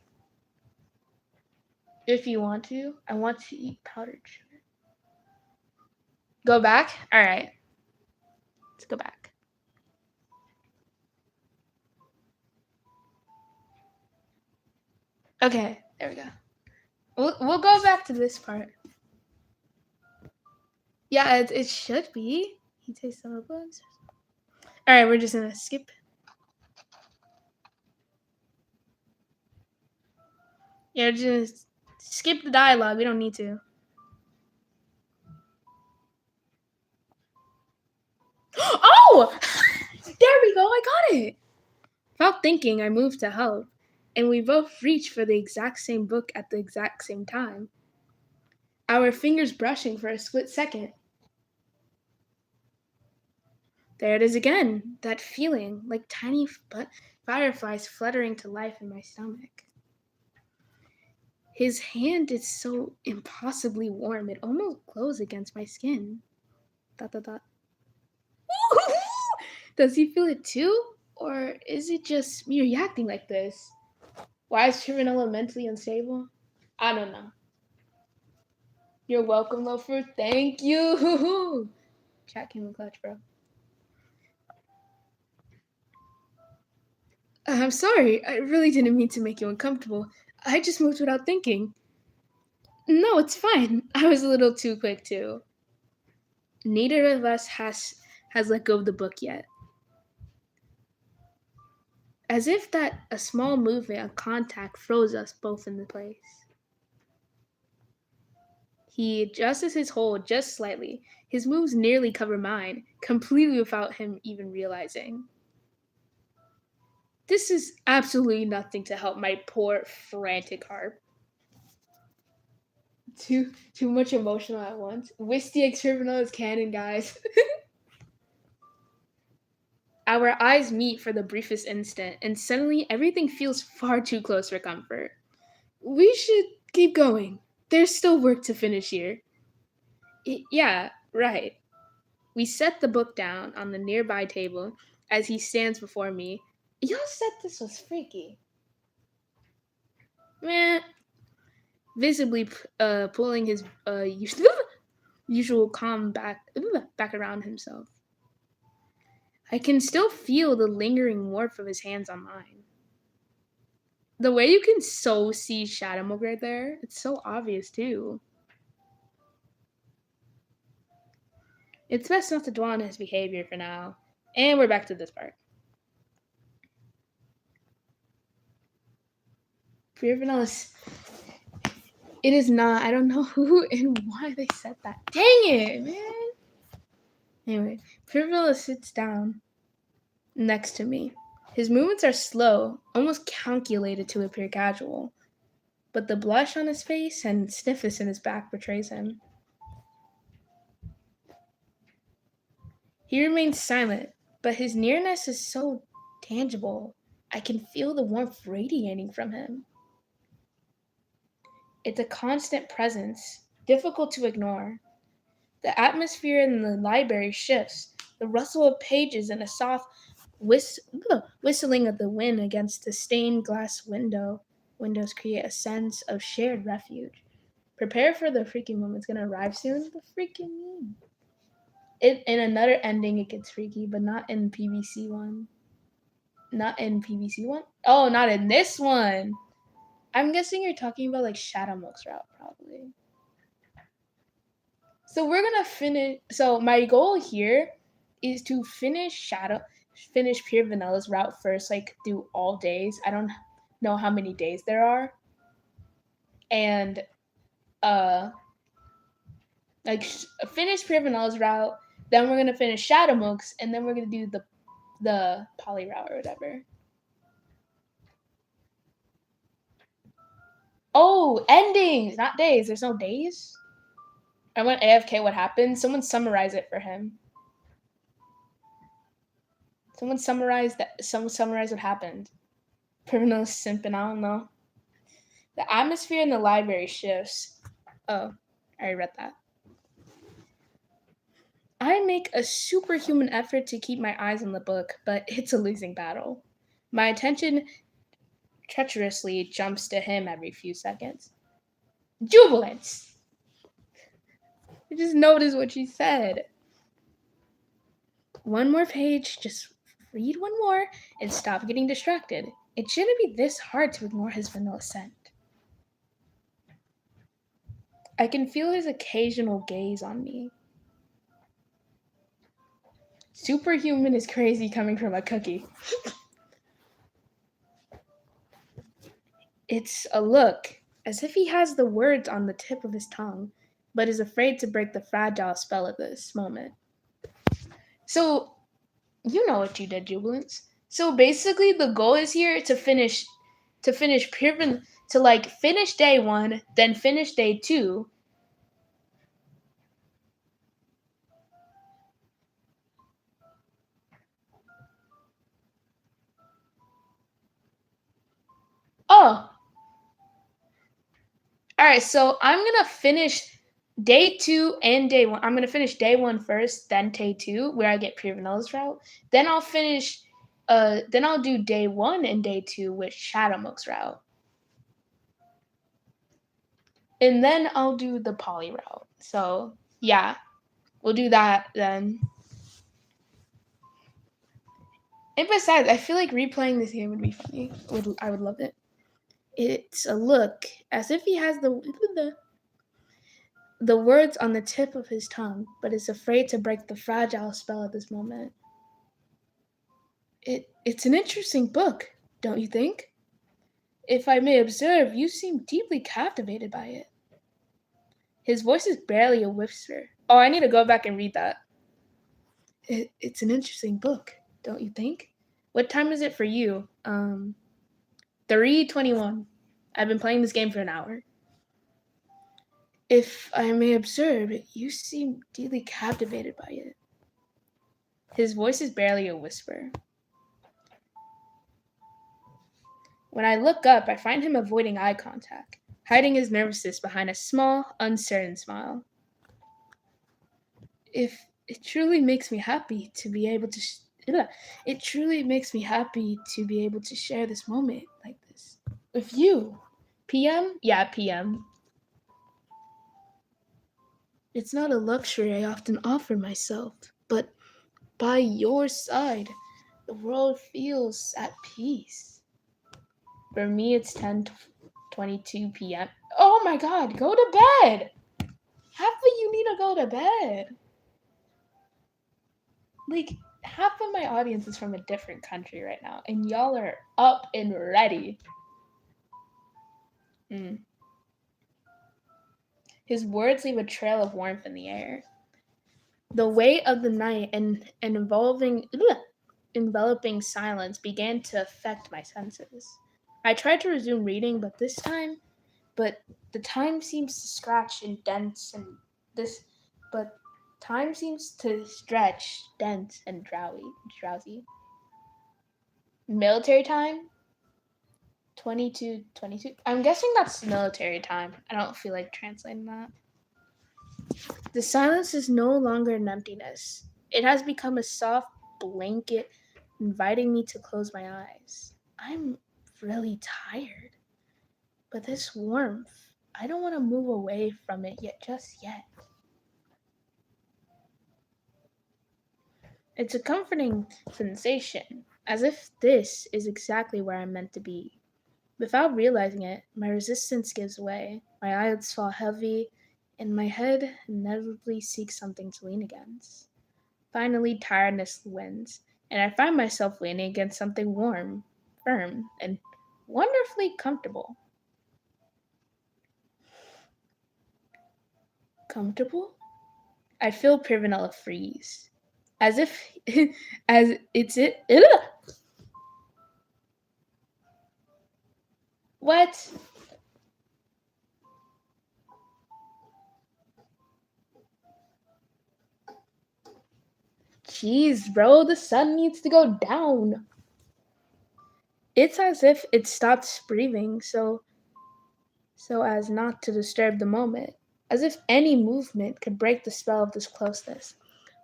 S1: If you want to. I want to eat powdered sugar. Go back? Alright. Let's go back. Okay, there we go. We'll go back to this part. Yeah, it should be. He takes some of the books. Alright, we're just gonna skip. Yeah, just skip the dialogue. We don't need to. Oh! There we go. I got it. Without thinking, I moved to help, and we both reached for the exact same book at the exact same time. Our fingers brushing for a split second. There it is again, that feeling like tiny fireflies fluttering to life in my stomach. His hand is so impossibly warm, it almost glows against my skin. Dot, dot, dot. Does he feel it too? Or is it just me reacting like this? Why is Chirinella mentally unstable? I don't know. You're welcome, Loafer. Thank you. Chat came in clutch, bro. I'm sorry. I really didn't mean to make you uncomfortable. I just moved without thinking. No, it's fine. I was a little too quick too. Neither of us has let go of the book yet. As if that a small movement of contact froze us both in the place. He adjusts his hold just slightly. His moves nearly cover mine, completely without him even realizing. This is absolutely nothing to help my poor, frantic heart. Too much emotional at once. Wisty Exterminal is canon, guys. Our eyes meet for the briefest instant, and suddenly everything feels far too close for comfort. We should keep going. There's still work to finish here. Yeah, right. We set the book down on the nearby table as he stands before me. Y'all said this was freaky. Meh. Visibly pulling his usual calm back around himself. I can still feel the lingering warmth of his hands on mine. The way you can so see Shadowmog right there, it's so obvious too. It's best not to dwell on his behavior for now. And we're back to this part. Pure Vanillas. It is not. I don't know who and why they said that. Dang it, man. Anyway, Pure Vanilla sits down next to me. His movements are slow, almost calculated to appear casual. But the blush on his face and stiffness in his back betrays him. He remains silent, but his nearness is so tangible. I can feel the warmth radiating from him. It's a constant presence, difficult to ignore. The atmosphere in the library shifts, the rustle of pages and a soft whistling of the wind against the stained glass windows create a sense of shared refuge. Prepare for the freaking moment's gonna arrive soon. The freaking moon. In another ending, it gets freaky, but not in PVC one. Not in PVC one? Oh, not in this one. I'm guessing you're talking about like Shadowmonk's route, probably. So we're gonna finish. So my goal here is to finish Pure Vanilla's route first, like do all days. I don't know how many days there are, and finish Pure Vanilla's route. Then we're gonna finish Shadowmonk's, and then we're gonna do the poly route or whatever. Oh, endings, not days. There's no days. I went AFK. What happened? Someone summarize it for him. Someone summarize what happened. Criminal simping. I don't know. The atmosphere in the library shifts. Oh, I already read that. I make a superhuman effort to keep my eyes on the book, but it's a losing battle. My attention treacherously jumps to him every few seconds. Jubilance! I just noticed what she said. One more page, just read one more and stop getting distracted. It shouldn't be this hard to ignore his vanilla scent. I can feel his occasional gaze on me. Superhuman is crazy coming from a cookie. It's a look, as if he has the words on the tip of his tongue, but is afraid to break the fragile spell at this moment. So, you know what you did, Jubilance. So basically, the goal is here to finish Pure to like finish day 1, then finish day 2. Oh, all right. So I'm gonna finish day 2 and day 1. I'm gonna finish day 1 first, then day 2, where I get Pure Vanilla's route. Then I'll finish. Then I'll do day 1 and day 2 with Shadowmonk's route. And then I'll do the poly route. So yeah, we'll do that then. And besides, I feel like replaying this game would be funny. I would love it. It's a look, as if he has the words on the tip of his tongue, but is afraid to break the fragile spell at this moment. It's an interesting book, don't you think? If I may observe, you seem deeply captivated by it. His voice is barely a whisper. Oh, I need to go back and read that. It's an interesting book, don't you think? What time is it for you? 3:21. I've been playing this game for an hour. If I may observe, you seem deeply captivated by it. His voice is barely a whisper. When I look up, I find him avoiding eye contact, hiding his nervousness behind a small, uncertain smile. If it truly makes me happy to be able to it truly makes me happy to be able to share this moment like this with you. PM? Yeah, PM. It's not a luxury I often offer myself, but by your side, the world feels at peace. For me, it's 10:22 p.m. Oh my god, go to bed! Half of you need to go to bed. Like, half of my audience is from a different country right now, and y'all are up and ready. His words leave a trail of warmth in the air. The weight of the night and enveloping silence began to affect my senses. I tried to resume reading, but the time seems to stretch and dense and time seems to stretch, dense and drowsy. Military time? 22:22. I'm guessing that's military time. I don't feel like translating that. The silence is no longer an emptiness. It has become a soft blanket inviting me to close my eyes. I'm really tired, but this warmth, I don't want to move away from it yet, just yet. It's a comforting sensation, as if this is exactly where I'm meant to be. Without realizing it, my resistance gives way, my eyelids fall heavy, and my head inevitably seeks something to lean against. Finally, tiredness wins, and I find myself leaning against something warm, firm, and wonderfully comfortable. Comfortable? I feel Privanella freeze, as if, as it's it. Ugh! What? Jeez, bro, the sun needs to go down. It's as if it stops breathing, so as not to disturb the moment, as if any movement could break the spell of this closeness.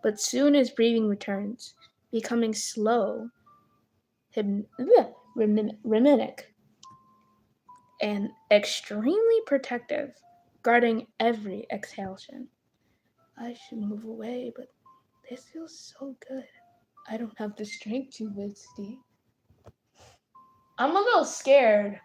S1: But soon his breathing returns, becoming slow, rhythmic, and extremely protective, guarding every exhalation. I should move away, but this feels so good. I don't have the strength to withstand. I'm a little scared.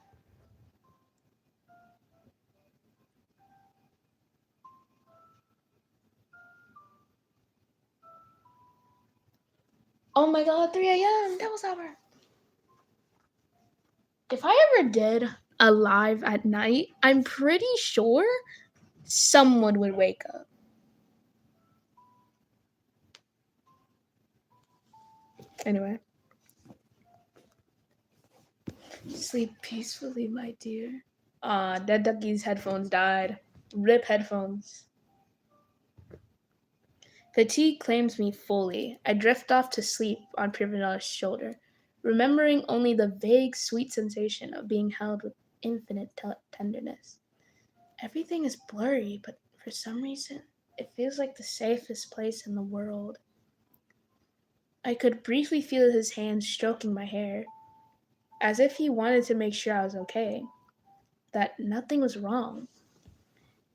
S1: Oh my god, 3 a.m. Devil's Hour. If I ever did a live at night, I'm pretty sure someone would wake up. Anyway, sleep peacefully, my dear. Dead Ducky's headphones died. Rip headphones. Fatigue claims me fully. I drift off to sleep on Privanella's shoulder, remembering only the vague, sweet sensation of being held with infinite tenderness. Everything is blurry, but for some reason, it feels like the safest place in the world. I could briefly feel his hands stroking my hair, as if he wanted to make sure I was okay, that nothing was wrong.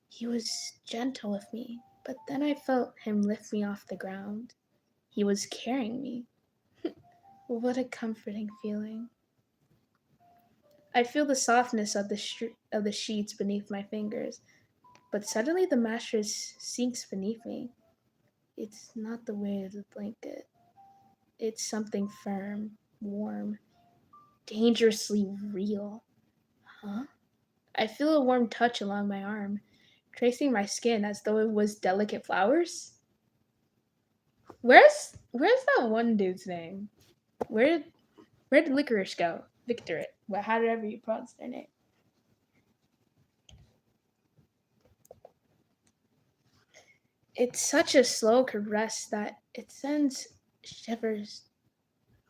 S1: He was gentle with me, but then I felt him lift me off the ground. He was carrying me. What a comforting feeling. I feel the softness of of the sheets beneath my fingers, but suddenly the mattress sinks beneath me. It's not the weight of the blanket. It's something firm, warm, dangerously real. Huh? I feel a warm touch along my arm, tracing my skin as though it was delicate flowers. Where's that one dude's name? Where where did Licorice go? Victor. Well, however you pronounce their name. It's such a slow caress that it sends shivers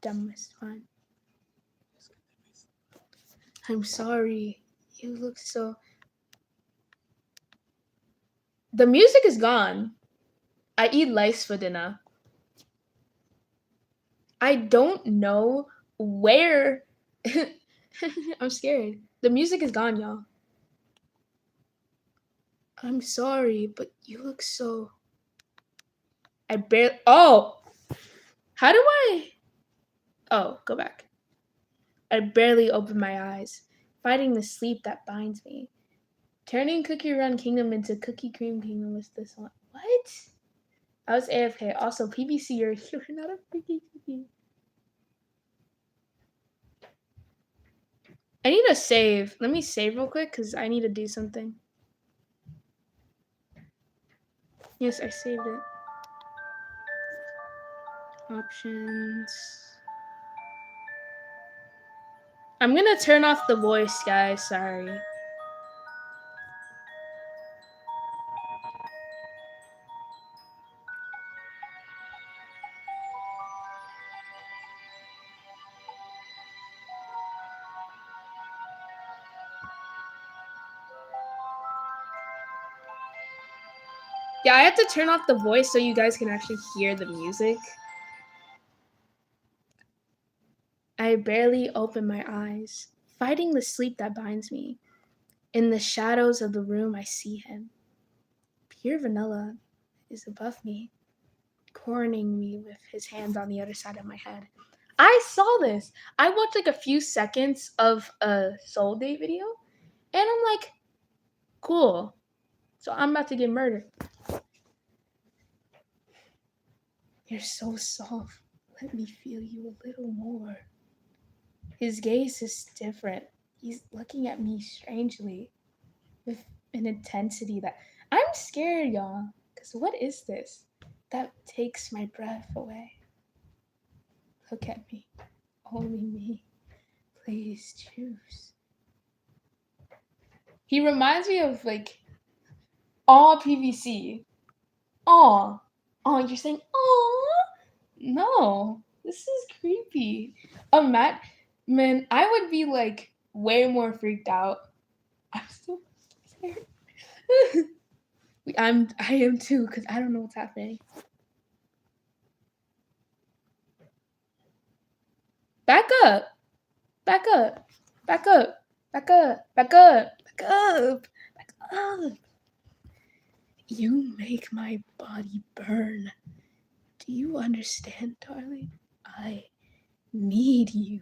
S1: down my spine. I'm sorry. You look so. The music is gone. I eat lice for dinner. I don't know where. I'm scared. The music is gone, y'all. I'm sorry, but you look so. I barely. Oh! How do I. Oh, go back. I barely open my eyes, fighting the sleep that binds me. Turning Cookie Run Kingdom into Cookie Cream Kingdom is this one. What? I was AFK. Also, PBC, you're not a freaky cookie. I need to save. Let me save real quick because I need to do something. Yes, I saved it. Options. I'm gonna turn off the voice, guys. Sorry. Yeah, I have to turn off the voice so you guys can actually hear the music. I barely open my eyes, fighting the sleep that binds me. In the shadows of the room, I see him. Pure vanilla is above me, cornering me with his hands on the other side of my head. I saw this. I watched like a few seconds of a Soul Day video, and I'm like, cool. So I'm about to get murdered. You're so soft. Let me feel you a little more. His gaze is different. He's looking at me strangely with an intensity that I'm scared, y'all. Because what is this that takes my breath away? Look at me. Only me. Please choose. He reminds me of like all PVC. Aw. Oh, you're saying, aw? No. This is creepy. Man, I would be like way more freaked out. I'm so scared. I am too, because I don't know what's happening. Back up. Back up. Back up. Back up. Back up. Back up. Back up. You make my body burn. Do you understand, darling? I need you.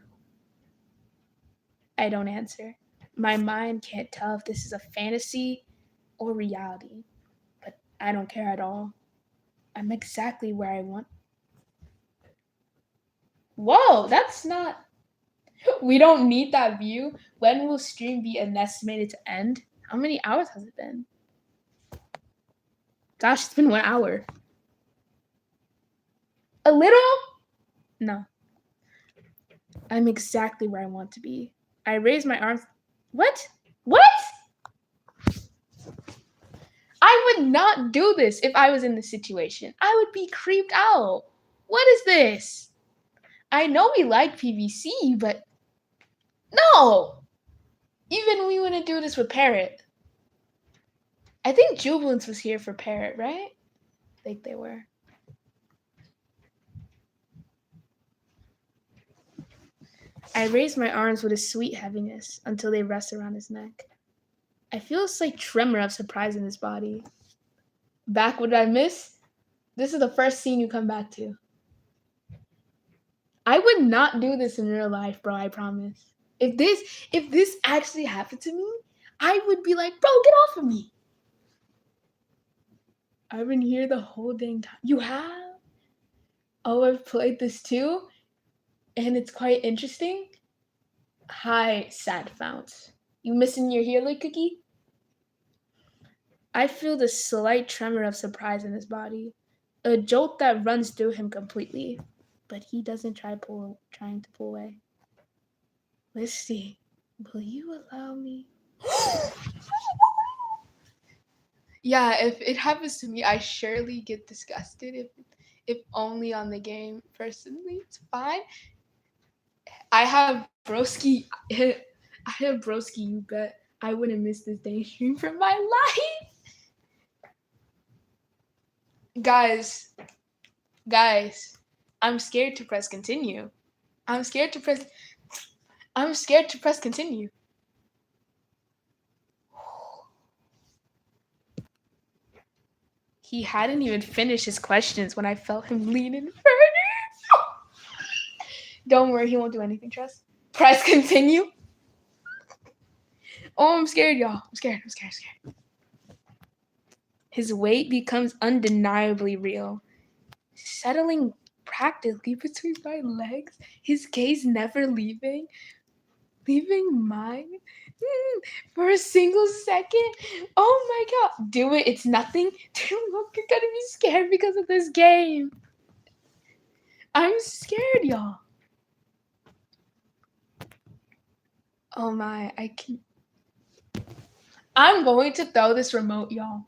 S1: I don't answer. My mind can't tell if this is a fantasy or reality, but I don't care at all. I'm exactly where I want. Whoa, that's not. We don't need that view. When will stream be estimated to end? How many hours has it been? Gosh, it's been 1 hour. A little? No. I'm exactly where I want to be. I raise my arms. What? What? I would not do this if I was in this situation. I would be creeped out. What is this? I know we like PVC, but no. Even we wouldn't do this with Parrot. I think Jubilance was here for Parrot, right? I think they were. I raise my arms with a sweet heaviness until they rest around his neck. I feel a slight tremor of surprise in his body. Back what I miss? This is the first scene you come back to. I would not do this in real life, bro, I promise. If this actually happened to me, I would be like, bro, get off of me. I've been here the whole dang time. You have? Oh, I've played this too, and it's quite interesting. Hi, sad founts. You missing your Healer cookie? I feel the slight tremor of surprise in his body, a jolt that runs through him completely, but he doesn't trying to pull away. Let's see. Will you allow me? Yeah, if it happens to me, I surely get disgusted. If only on the game. Personally, it's fine. I have broski. I have broski. You bet. I wouldn't miss this day stream for my life. Guys, I'm scared to press continue. I'm scared to press continue. He hadn't even finished his questions when I felt him lean in further. Don't worry, he won't do anything, trust. Press continue. Oh, I'm scared, y'all. I'm scared. His weight becomes undeniably real, settling practically between my legs, his gaze never leaving mine for a single second. Oh my god. Do it. It's nothing. Look, you're gonna be scared because of this game. I'm scared, y'all. Oh my, I'm going to throw this remote, y'all.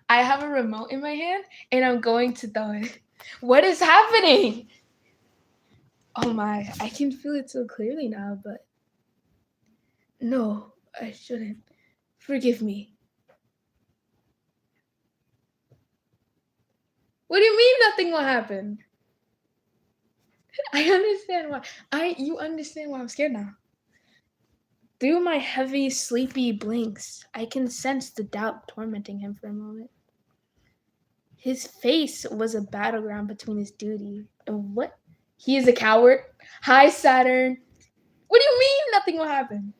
S1: I have a remote in my hand and I'm going to throw it. What is happening? Oh my, I can feel it so clearly now, but no, I shouldn't. Forgive me. What do you mean nothing will happen? I understand why. You understand why I'm scared now. Through my heavy, sleepy blinks, I can sense the doubt tormenting him for a moment. His face was a battleground between his duty and what? He is a coward. Hi, Saturn. What do you mean nothing will happen?